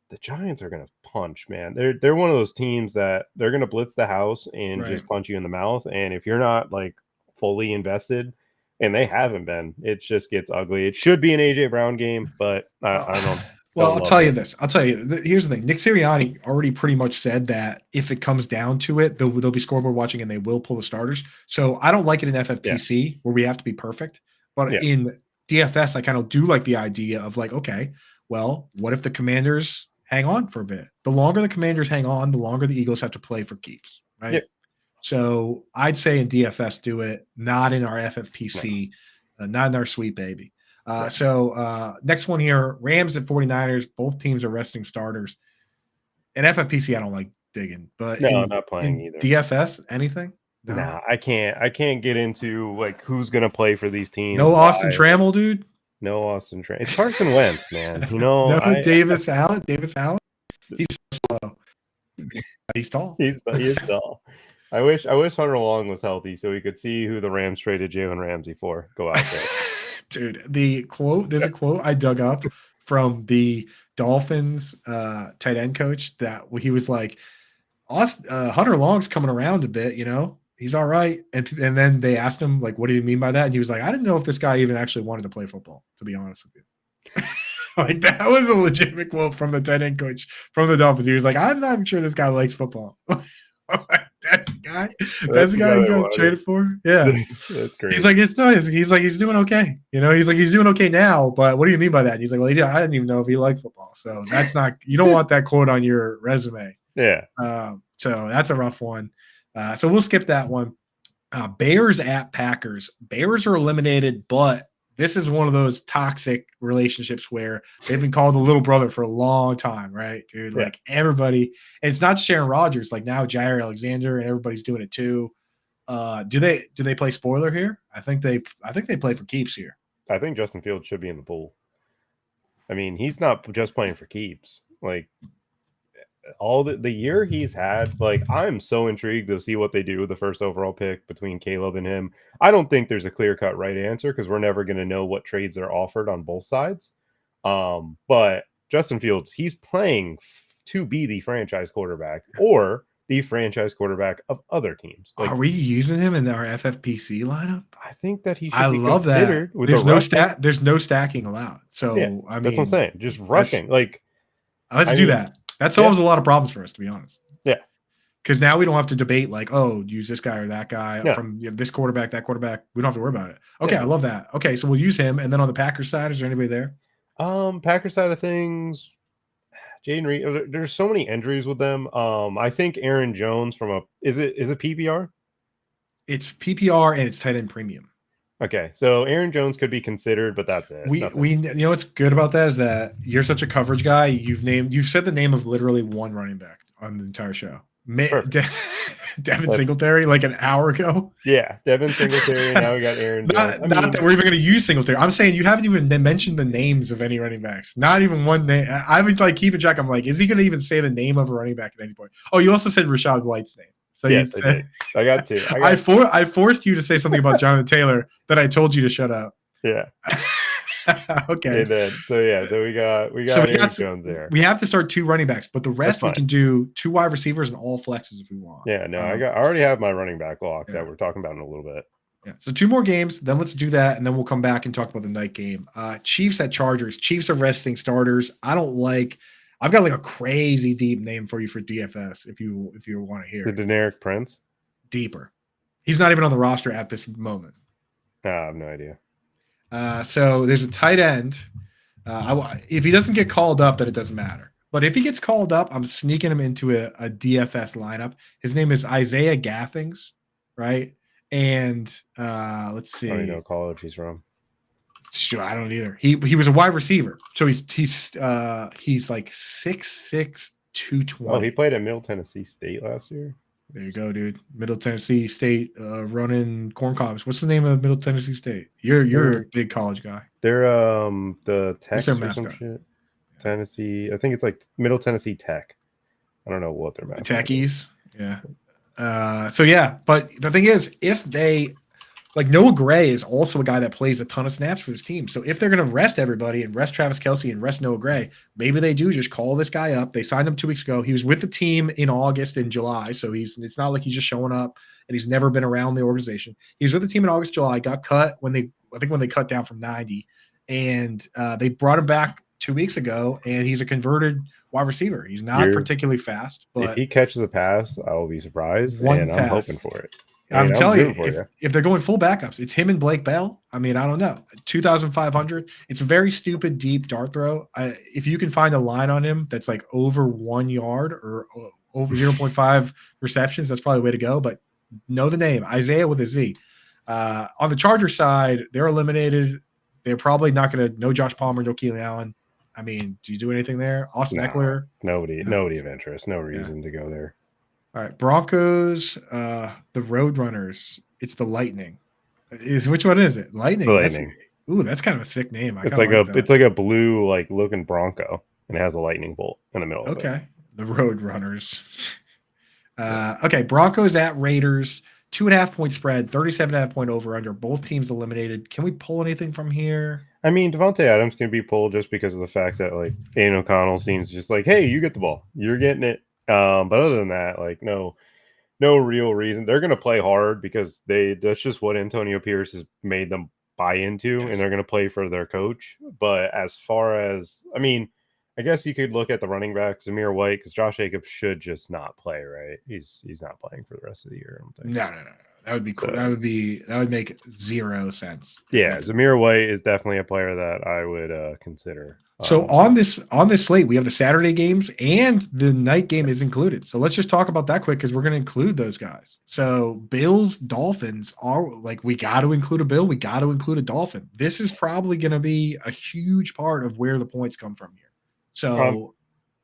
Speaker 2: the Giants are going to punch, man. They're one of those teams that they're going to blitz the house and just punch you in the mouth. And if you're not like fully invested, and they haven't been, it just gets ugly. It should be an AJ Brown game, but I don't.
Speaker 1: Well, I'll tell you this. Here's the thing. Nick Sirianni already pretty much said that if it comes down to it, they'll be scoreboard watching and they will pull the starters. So I don't like it in FFPC where we have to be perfect. But in DFS, I kind of do like the idea of like, okay, well, what if the Commanders hang on for a bit? The longer the Commanders hang on, the longer the Eagles have to play for keeps, right? Yep. So I'd say in DFS do it, not in our FFPC, not in our sweet baby. So next one here, Rams at 49ers. Both teams are resting starters. In FFPC, I don't like digging, but
Speaker 2: I'm not playing either.
Speaker 1: DFS, anything?
Speaker 2: No. Nah, I can't get into like who's gonna play for these teams.
Speaker 1: No Austin Trammell, dude.
Speaker 2: No Austin Trammell. It's Carson Wentz, man. No
Speaker 1: Davis Allen. He's slow. He's tall.
Speaker 2: He is tall. I wish Hunter Long was healthy so we could see who the Rams traded Jalen Ramsey for. Go out there.
Speaker 1: Dude, there's a quote I dug up from the Dolphins tight end coach that he was like, Hunter Long's coming around a bit, he's all right. And then they asked him, like, what do you mean by that? And he was like, I didn't know if this guy even actually wanted to play football, to be honest with you. Like, that was a legitimate quote from the tight end coach from the Dolphins. He was like, I'm not sure this guy likes football. That's the guy you got traded for. Yeah, that's great. He's like, it's nice. He's like, he's doing okay. He's doing okay now. But what do you mean by that? And he's like, well, I didn't even know if he liked football. So that's not. You don't want that quote on your resume.
Speaker 2: Yeah.
Speaker 1: So that's a rough one. So we'll skip that one. Bears at Packers. Bears are eliminated, but this is one of those toxic relationships where they've been called the little brother for a long time, right, dude? Like everybody, and it's not just Aaron Rodgers. Like now, Jair Alexander and everybody's doing it too. Do they play spoiler here? I think they play for keeps here.
Speaker 2: I think Justin Fields should be in the pool. I mean, he's not just playing for keeps. Like all the year he's had, like I'm so intrigued to see what they do with the first overall pick between Caleb and him. I don't think there's a clear-cut right answer because we're never going to know what trades are offered on both sides. But Justin Fields, he's playing to be the franchise quarterback or the franchise quarterback of other teams.
Speaker 1: Like, are we using him in our FFPC lineup?
Speaker 2: I think that he should
Speaker 1: I
Speaker 2: be
Speaker 1: love that. There's no stacking allowed. So I mean,
Speaker 2: that's what I'm saying. Just rushing. Like
Speaker 1: let's do that. That solves a lot of problems for us, to be honest.
Speaker 2: Yeah.
Speaker 1: Because now we don't have to debate like, oh, use this guy or that guy
Speaker 2: Yeah.
Speaker 1: from this quarterback, that quarterback. We don't have to worry about it. Okay,
Speaker 2: Yeah.
Speaker 1: I love that. Okay, so we'll use him. And then on the Packers side, is there anybody there?
Speaker 2: Packers side of things, Jaden Reed. There's so many injuries with them. I think Aaron Jones from is it PPR?
Speaker 1: It's PPR and it's tight end premium.
Speaker 2: Okay, so Aaron Jones could be considered, but that's it.
Speaker 1: We you know what's good about that is that you're such a coverage guy. You've said the name of literally one running back on the entire show. Devin Singletary like an hour ago.
Speaker 2: Yeah, Devin Singletary. Now we got Aaron Jones.
Speaker 1: Not that we're even going to use Singletary. I'm saying you haven't even mentioned the names of any running backs. Not even one name. I haven't like keeping track. I'm like, is he going to even say the name of a running back at any point? Oh, you also said Rashad White's name. So
Speaker 2: yes, I did. I got two.
Speaker 1: I forced you to say something about Jonathan Taylor that I told you to shut up.
Speaker 2: Yeah.
Speaker 1: Okay.
Speaker 2: So we got Aaron Jones there.
Speaker 1: We have to start 2 running backs, but the rest we can do 2 wide receivers and all flexes if we want.
Speaker 2: Yeah, no, I already have my running back lock that we're talking about in a little bit.
Speaker 1: Yeah. So 2 more games, then let's do that, and then we'll come back and talk about the night game. Chiefs at Chargers. Chiefs are resting starters. I've got like a crazy deep name for you for DFS if you want to hear.
Speaker 2: The Deneric Prince?
Speaker 1: Deeper. He's not even on the roster at this moment.
Speaker 2: I have no idea.
Speaker 1: So there's a tight end. If he doesn't get called up, then it doesn't matter. But if he gets called up, I'm sneaking him into a DFS lineup. His name is Isaiah Gathings, right? And let's see.
Speaker 2: I don't even know what college he's from.
Speaker 1: Sure, I don't either. He was a wide receiver, so he's like 6'6", 220.
Speaker 2: Oh, he played at Middle Tennessee State last year.
Speaker 1: There you go, dude. Middle Tennessee State running corn cobs. What's the name of Middle Tennessee State? You're a big college guy.
Speaker 2: They're the Tech or some shit. Tennessee. I think it's like Middle Tennessee Tech. I don't know what their mascot
Speaker 1: Techies. Yeah. So yeah, but the thing is, if they like Noah Gray is also a guy that plays a ton of snaps for this team. So if they're going to rest everybody and rest Travis Kelce and rest Noah Gray, maybe they do just call this guy up. They signed him 2 weeks ago. He was with the team in August and July. So it's not like he's just showing up and he's never been around the organization. He was with the team in August, July, got cut when they cut down from 90, and they brought him back 2 weeks ago, and he's a converted wide receiver. He's not particularly fast, but
Speaker 2: if he catches a pass, I will be surprised, and I'm hoping for it.
Speaker 1: I'm telling you, if they're going full backups, it's him and Blake Bell. I mean, I don't know. 2,500. It's a very stupid, deep dart throw. If you can find a line on him that's like over 1 yard or over 0.5 receptions, that's probably the way to go. But know the name, Isaiah with a Z. On the Charger side, they're eliminated. They're probably not going to – no Josh Palmer, no Keelan Allen. I mean, do you do anything there? Austin Eckler?
Speaker 2: Nobody of interest. No reason to go there.
Speaker 1: All right, Broncos, the Roadrunners. It's the Lightning. Which one is it? Lightning.
Speaker 2: Lightning.
Speaker 1: That's kind of a sick name.
Speaker 2: It's like a blue like looking Bronco, and it has a lightning bolt in the middle of it.
Speaker 1: Okay, the Roadrunners. Okay, Broncos at Raiders. 2.5 point spread, 37.5 point over under. Both teams eliminated. Can we pull anything from here?
Speaker 2: I mean, Devontae Adams can be pulled just because of the fact that like Aiden O'Connell seems just like, hey, you get the ball, you're getting it. But other than that, like no real reason. They're going to play hard because that's just what Antonio Pierce has made them buy into, and they're going to play for their coach. But as far as, I mean, I guess you could look at the running back, Zamir White, because Josh Jacobs should just not play, right? He's not playing for the rest of the year, I don't think.
Speaker 1: No. That would be cool. That would make zero sense.
Speaker 2: Yeah, Zamir White is definitely a player that I would consider.
Speaker 1: So on this slate, we have the Saturday games and the night game is included. So let's just talk about that quick because we're going to include those guys. So Bills, Dolphins are like, we got to include a Bill. We got to include a Dolphin. This is probably going to be a huge part of where the points come from here. So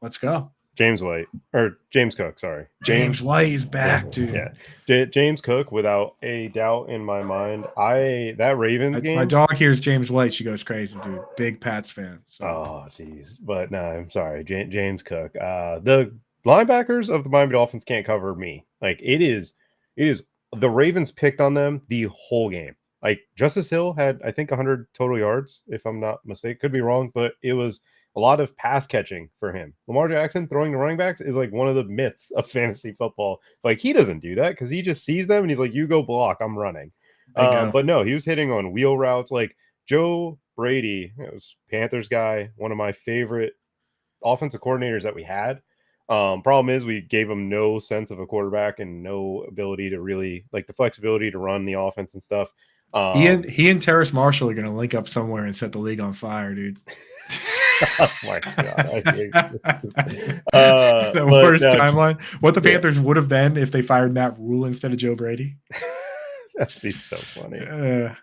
Speaker 1: let's go.
Speaker 2: James Cook, sorry.
Speaker 1: James White is back, dude.
Speaker 2: Yeah. James Cook, without a doubt in my mind. That Ravens game.
Speaker 1: My dog hears James White. She goes crazy, dude. Big Pats fan. So.
Speaker 2: Oh, jeez. But no, I'm sorry. James Cook. The linebackers of the Miami Dolphins can't cover me. Like, it is the Ravens picked on them the whole game. Like, Justice Hill had, I think, 100 total yards, if I'm not mistaken. Could be wrong, but it was a lot of pass catching for him. Lamar Jackson throwing the running backs is like one of the myths of fantasy football. Like, he doesn't do that because he just sees them and he's like, you go block, I'm running. But no, he was hitting on wheel routes. Like Joe Brady, it was Panthers guy, one of my favorite offensive coordinators that we had. Problem is we gave him no sense of a quarterback and no ability to really like the flexibility to run the offense and stuff.
Speaker 1: He and Terrace Marshall are going to link up somewhere and set the league on fire, dude.
Speaker 2: Oh my god!
Speaker 1: The worst timeline. What the Panthers would have been if they fired Matt Rule instead of Joe Brady.
Speaker 2: That'd be so funny.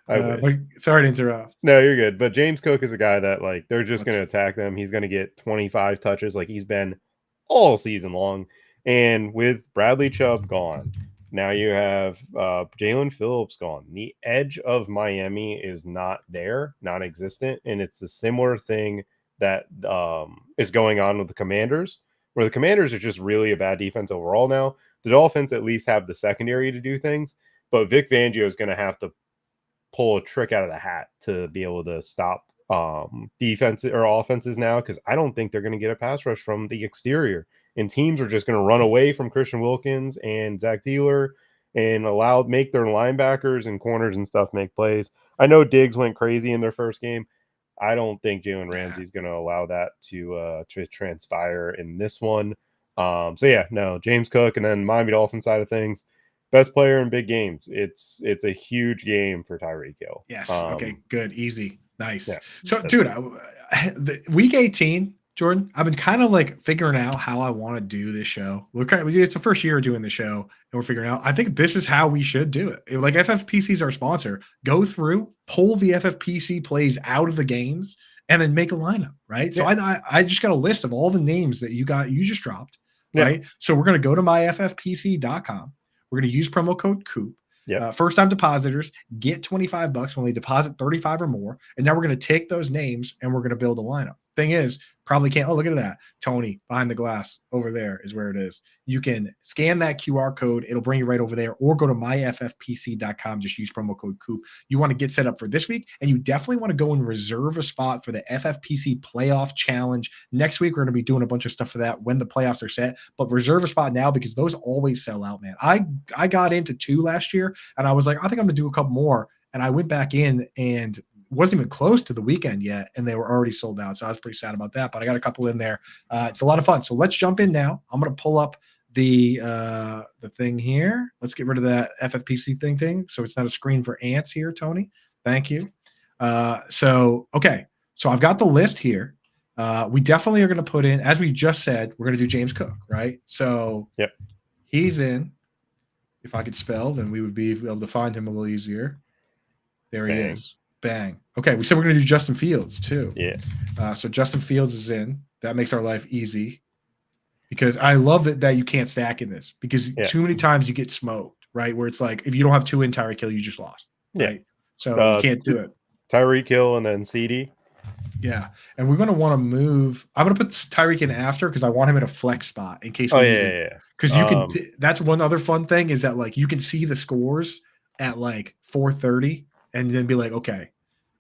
Speaker 1: But sorry to interrupt.
Speaker 2: No, you're good. But James Cook is a guy that like they're just going to attack them. He's going to get 25 touches like he's been all season long. And with Bradley Chubb gone, now you have Jalen Phillips gone. The edge of Miami is not there, non-existent, and it's a similar thing that is going on with the Commanders, where the Commanders are just really a bad defense overall now. The Dolphins at least have the secondary to do things, but Vic Fangio is going to have to pull a trick out of the hat to be able to stop defense or offenses now, because I don't think they're going to get a pass rush from the exterior. And teams are just going to run away from Christian Wilkins and Zach Taylor and make their linebackers and corners and stuff make plays. I know Diggs went crazy in their first game. I don't think Jalen Ramsey's going to allow that to transpire in this one. James Cook, and then Miami Dolphins side of things, best player in big games. It's a huge game for Tyreek Hill.
Speaker 1: Yes. Okay. Good. Easy. Nice. Yeah, so,
Speaker 2: dude,
Speaker 1: the week 18. Jordan, I've been kind of like figuring out how I want to do this show. It's the first year doing the show, and we're figuring out. I think this is how we should do it. Like FFPC is our sponsor. Go through, pull the FFPC plays out of the games, and then make a lineup. Right. So I just got a list of all the names that you just dropped. Right. So we're gonna go to myffpc.com. We're gonna use promo code Coop. First time depositors get $25 when they deposit 35 or more, and now we're gonna take those names and we're gonna build a lineup. Thing is, probably can't. Oh, look at that. Tony behind the glass over there is where it is. You can scan that QR code. It'll bring you right over there, or go to myffpc.com. Just use promo code Coop. You want to get set up for this week, and you definitely want to go and reserve a spot for the FFPC playoff challenge. Next week, we're going to be doing a bunch of stuff for that when the playoffs are set, but reserve a spot now because those always sell out, man. I got into 2 last year, and I was like, I think I'm going to do a couple more. And I went back in and wasn't even close to the weekend yet, and they were already sold out. So I was pretty sad about that, but I got a couple in there. It's a lot of fun. So let's jump in now. I'm going to pull up the thing here. Let's get rid of that FFPC thing. So it's not a screen for ants here, Tony. Thank you. So I've got the list here. We definitely are going to put in, as we just said, we're going to do James Cook, right? So he's in. If I could spell, then we would be able to find him a little easier. There he is. Bang. Okay, we said we're going to do Justin Fields too. Yeah. So Justin Fields is in. That makes our life easy because I love that you can't stack in this because too many times you get smoked, right? Where it's like if you don't have 2 in Tyreek Hill, you just lost. Right. So you can't do it.
Speaker 2: Tyreek Hill and then CD.
Speaker 1: Yeah. And we're going to want to move. I'm going to put Tyreek in after because I want him in a flex spot in case. Because you can. That's one other fun thing is that like you can see the scores at like 4:30. And then be like, okay,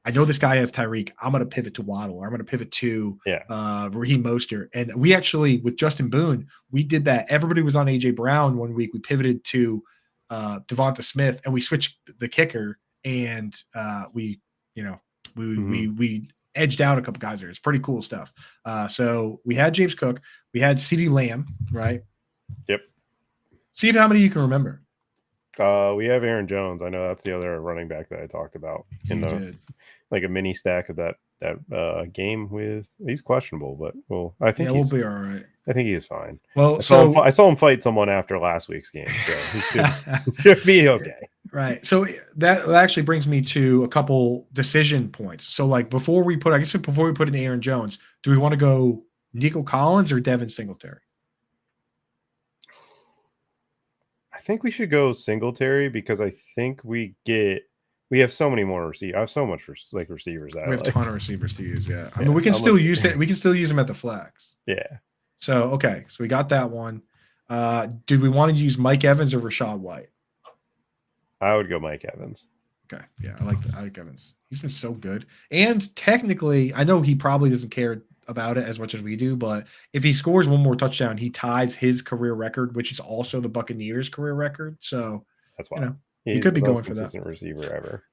Speaker 1: I know this guy has Tyreek. I'm going to pivot to Waddle, or I'm going to pivot to Raheem Mostert. And we actually, with Justin Boone, we did that. Everybody was on A.J. Brown one week. We pivoted to Devonta Smith, and we switched the kicker, and we edged out a couple guys there. It's pretty cool stuff. So we had James Cook. We had CeeDee Lamb, right?
Speaker 2: Yep.
Speaker 1: See how many you can remember.
Speaker 2: We have Aaron Jones. I know that's the other running back that I talked about in like a mini stack of that game with. He's questionable, but I think
Speaker 1: we'll be all right.
Speaker 2: I think he is fine.
Speaker 1: Well,
Speaker 2: I saw him fight someone after last week's game, so he should be okay.
Speaker 1: Right. So that actually brings me to a couple decision points. So like before we put in Aaron Jones, do we want to go Nico Collins or Devin Singletary?
Speaker 2: I think we should go Singletary because I think we have so many more receivers. I have so much receivers.
Speaker 1: We have a ton of receivers to use. Yeah. I mean, we can still use it. We can still use them at the flex.
Speaker 2: Yeah.
Speaker 1: So, so we got that one. Did we want to use Mike Evans or Rachaad White?
Speaker 2: I would go Mike Evans.
Speaker 1: Okay. Yeah. I like Evans. He's been so good. And technically, I know he probably doesn't care about it as much as we do, but if he scores one more touchdown, he ties his career record, which is also the Buccaneers' career record. So
Speaker 2: that's why
Speaker 1: he could be going for that.
Speaker 2: Consistent receiver ever,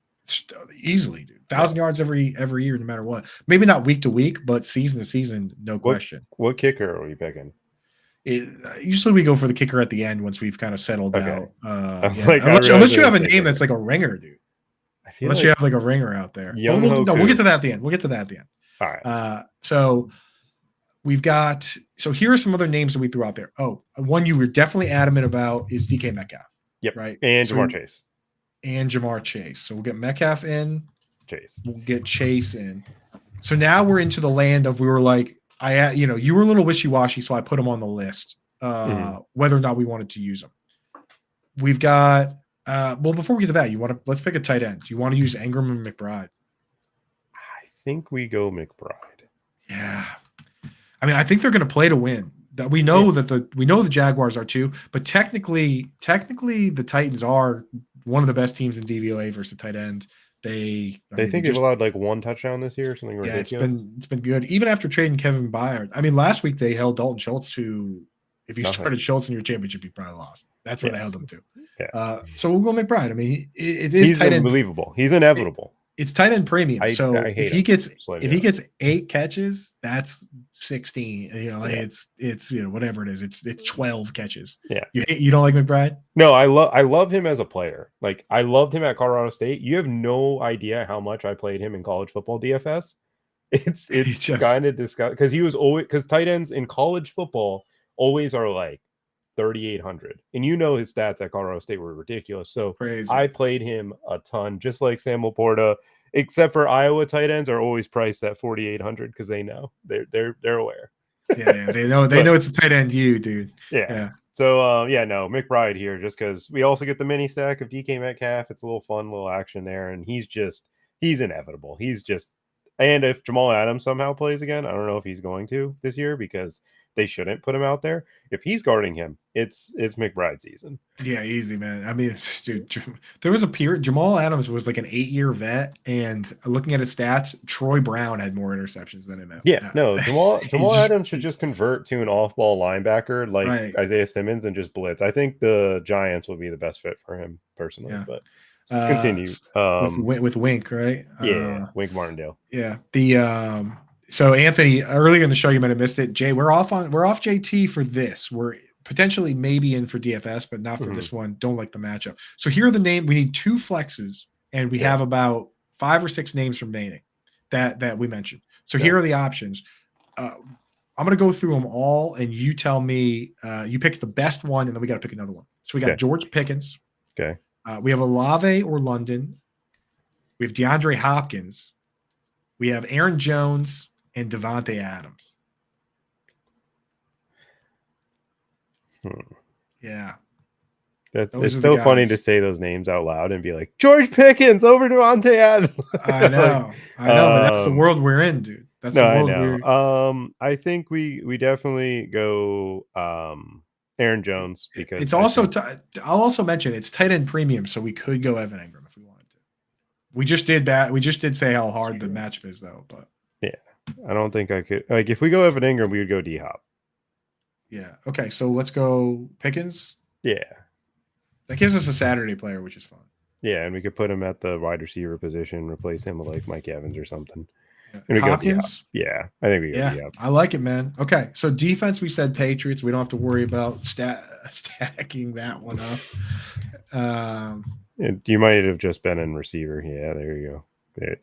Speaker 1: easily, dude. 1,000 yards every year, no matter what. Maybe not week to week, but season to season, no question.
Speaker 2: What kicker are we picking?
Speaker 1: Usually we go for the kicker at the end once we've kind of settled out. Unless you have a name that's like a ringer, dude. Unless you have like a ringer out there. We'll get to that at the end. We'll get to that at the end.
Speaker 2: All right.
Speaker 1: So we've got. So here are some other names that we threw out there. Oh, one you were definitely adamant about is DK Metcalf.
Speaker 2: Yep.
Speaker 1: Right.
Speaker 2: And Jamar Chase.
Speaker 1: So we'll get Metcalf in.
Speaker 2: Chase.
Speaker 1: We'll get Chase in. So now we're into the land of we were like, you were a little wishy-washy, so I put him on the list, whether or not we wanted to use him. We've got, before we get to that, let's pick a tight end. Do you want to use Ingram and McBride?
Speaker 2: I think we go McBride.
Speaker 1: Yeah. I mean, I think they're going to play to win. That we know the Jaguars are too, but technically the Titans are one of the best teams in DVOA versus the tight end. They
Speaker 2: think they've allowed like one touchdown this year or something ridiculous.
Speaker 1: Yeah, it's been good. Even after trading Kevin Byard. I mean, last week they held Dalton Schultz to, if you started Schultz in your championship, you probably lost. That's where they held him to.
Speaker 2: Yeah.
Speaker 1: So we'll go McBride. I mean, he's
Speaker 2: tight end. Unbelievable. He's inevitable.
Speaker 1: It's tight end premium. If he gets 8 catches, that's 16. It's whatever it is. It's 12 catches.
Speaker 2: Yeah.
Speaker 1: You don't like McBride?
Speaker 2: No, I love him as a player. Like I loved him at Colorado State. You have no idea how much I played him in college football DFS. It's kind of disgusting because tight ends in college football always are like 3,800, and his stats at Colorado State were ridiculous. So crazy. I played him a ton, just like Sam Laporta, except for Iowa tight ends are always priced at 4,800 because they know they're aware.
Speaker 1: Yeah, they know it's a tight end, dude.
Speaker 2: Yeah. So no McBride here, just because we also get the mini stack of DK Metcalf. It's a little fun, little action there, and he's inevitable. And if Jamal Adams somehow plays again, I don't know if he's going to this year because they shouldn't put him out there. If he's guarding him, it's McBride season.
Speaker 1: Yeah, easy, man. I mean, dude, there was a period. Jamal Adams was like an 8-year vet, and looking at his stats, Troy Brown had more interceptions than him.
Speaker 2: Yeah, no, Jamal Adams should just convert to an off-ball linebacker like Isaiah Simmons and just blitz. I think the Giants would be the best fit for him personally, but continue.
Speaker 1: With Wink, right?
Speaker 2: Wink Martindale.
Speaker 1: Yeah, So Anthony, earlier in the show, you might have missed it. Jay, we're off JT for this. We're potentially maybe in for DFS, but not for this one. Don't like the matchup. So here are the names. We need 2 flexes, and we have about 5 or 6 names remaining that we mentioned. So here are the options. I'm going to go through them all, and you tell me. You pick the best one, and then we got to pick another one. So we got George Pickens.
Speaker 2: Okay.
Speaker 1: We have Olave or London. We have DeAndre Hopkins. We have Aaron Jones and Devontae Adams. Yeah.
Speaker 2: It's so funny to say those names out loud and be like, George Pickens over Devontae Adams.
Speaker 1: I know. But that's the world we're in, dude. That's the world we're in.
Speaker 2: I think we definitely go Aaron Jones because
Speaker 1: it's also I'll also mention it's tight end premium, so we could go Evan Ingram if we wanted to. We just did that. We just did say how hard the matchup is though, but
Speaker 2: I don't think I could. Like, if we go Evan Ingram, we would go D-Hop.
Speaker 1: Yeah. Okay, so let's go Pickens.
Speaker 2: Yeah.
Speaker 1: That gives us a Saturday player, which is fun.
Speaker 2: Yeah, and we could put him at the wide receiver position, replace him with, like, Mike Evans or something.
Speaker 1: Yeah.
Speaker 2: And we
Speaker 1: Hopkins?
Speaker 2: Go D-Hop. Yeah, I think we go D-Hop.
Speaker 1: I like it, man. Okay, so defense, we said Patriots. We don't have to worry about stacking that one up.
Speaker 2: You might have just been in receiver. Yeah, there you go.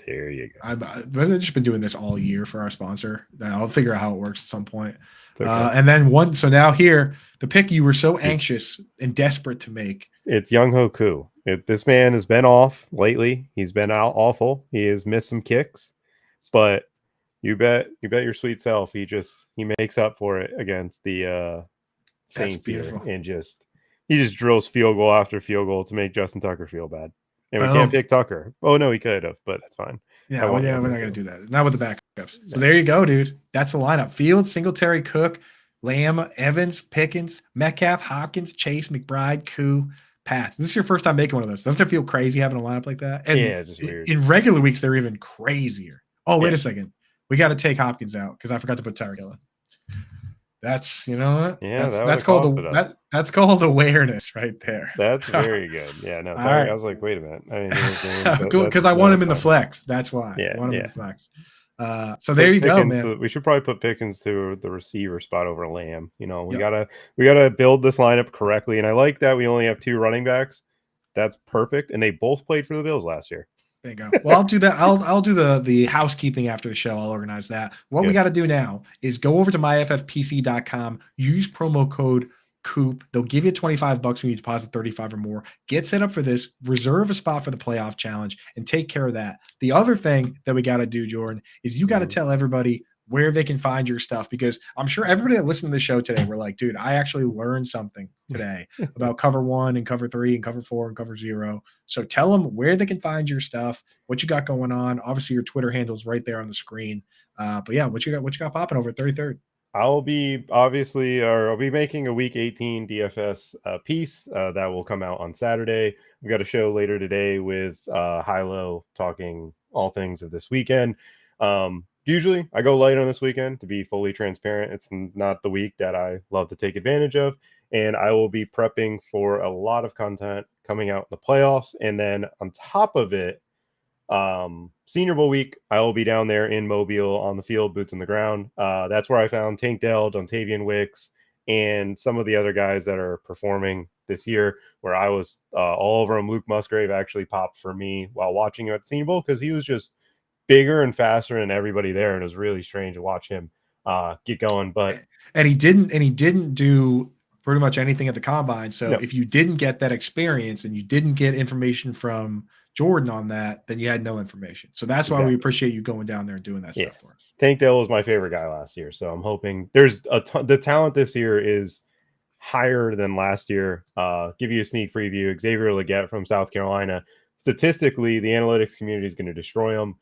Speaker 2: There you go.
Speaker 1: I've just been doing this all year for our sponsor. I'll figure out how it works at some point.
Speaker 2: Okay.
Speaker 1: And then so now here, the pick you were so anxious and desperate to make.
Speaker 2: It's Young-Ho Koo. This man has been off lately. He's been out awful. He has missed some kicks, but you bet your sweet self he makes up for it against the Saints here, and he just drills field goal after field goal to make Justin Tucker feel bad. And we can't pick Tucker. Oh, no, we could have, but that's fine.
Speaker 1: Yeah, we're not going to do that. Not with the backups. So there you go, dude. That's the lineup. Fields, Singletary, Cook, Lamb, Evans, Pickens, Metcalf, Hopkins, Chase, McBride, Koo, Pats. This is your first time making one of those. Doesn't it feel crazy having a lineup like that? And
Speaker 2: it's just weird.
Speaker 1: In regular weeks, they're even crazier. Oh, wait a second. We got to take Hopkins out because I forgot to put Tyreek Hill in. That's that's called awareness right there.
Speaker 2: That's very good. Yeah, no, I was like, wait a minute. I mean,
Speaker 1: because I want him in the flex. That's why.
Speaker 2: Yeah,
Speaker 1: I want him in the flex. So there you go,
Speaker 2: Pickens
Speaker 1: man.
Speaker 2: we should probably put Pickens to the receiver spot over Lamb. You know, we
Speaker 1: Yep.
Speaker 2: gotta build this lineup correctly, and I like that we only have 2 running backs. That's perfect, and they both played for the Bills last year.
Speaker 1: There you go. Well, I'll do that. I'll do the housekeeping after the show. I'll organize that. What we
Speaker 2: Good.
Speaker 1: got to do now is go over to myffpc.com, use promo code Coop. They'll give you $25 when you deposit 35 or more. Get set up for this, reserve a spot for the playoff challenge, and take care of that. The other thing that we got to do, Jordan, is you got to tell everybody where they can find your stuff, because I'm sure everybody that listened to the show today, we're like, dude, I actually learned something today about cover 1 and cover 3 and cover 4 and cover 0. So tell them where they can find your stuff, what you got going on. Obviously, your Twitter handle's right there on the screen. But yeah, what you got popping over at 33rd?
Speaker 2: I'll be making a week 18 DFS piece that will come out on Saturday. We got a show later today with Hilo talking all things of this weekend. Usually I go light on this weekend, to be fully transparent. It's not the week that I love to take advantage of, and I will be prepping for a lot of content coming out in the playoffs. And then on top of it, Senior Bowl week, I will be down there in Mobile on the field, boots on the ground. That's where I found Tank Dell, Dontavian Wicks, and some of the other guys that are performing this year, where I was all over him. Luke Musgrave actually popped for me while watching him at Senior Bowl, because he was just bigger and faster than everybody there, and it was really strange to watch him get going. But
Speaker 1: and he didn't do pretty much anything at the combine. So
Speaker 2: no,
Speaker 1: if you didn't get that experience and you didn't get information from Jordan on that, then you had no information. So that's why we appreciate you going down there and doing that stuff for us.
Speaker 2: Tank Dell was my favorite guy last year, so I'm hoping there's the talent this year is higher than last year. Give you a sneak preview: Xavier Legette from South Carolina. Statistically, the analytics community is going to destroy him.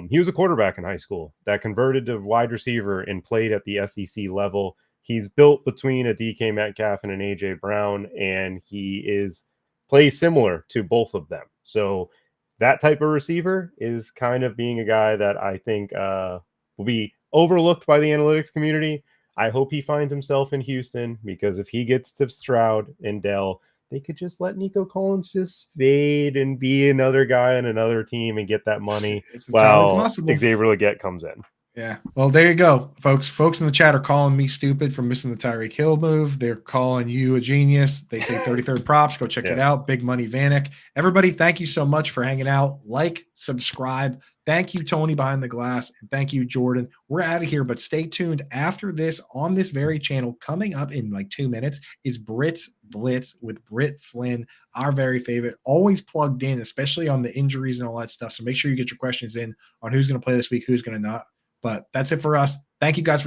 Speaker 2: He was a quarterback in high school that converted to wide receiver and played at the SEC level. He's built between a DK Metcalf and an AJ Brown, and he plays similar to both of them. So that type of receiver is kind of being a guy that I think will be overlooked by the analytics community. I hope he finds himself in Houston, because if he gets to Stroud and Dell, they could just let Nico Collins just fade and be another guy on another team and get that money.
Speaker 1: It's entirely possible.
Speaker 2: Xavier Legette comes in.
Speaker 1: Yeah. Well, there you go, folks. Folks in the chat are calling me stupid for missing the Tyreek Hill move. They're calling you a genius. They say 33rd props. Go check it out. Big money Vanek. Everybody, thank you so much for hanging out. Like, subscribe. Thank you, Tony behind the glass. And thank you, Jordan. We're out of here, but stay tuned. After this, on this very channel, coming up in like 2 minutes, is Brit's Blitz with Britt Flynn, our very favorite. Always plugged in, especially on the injuries and all that stuff. So make sure you get your questions in on who's going to play this week, who's going to not. But that's it for us. Thank you guys for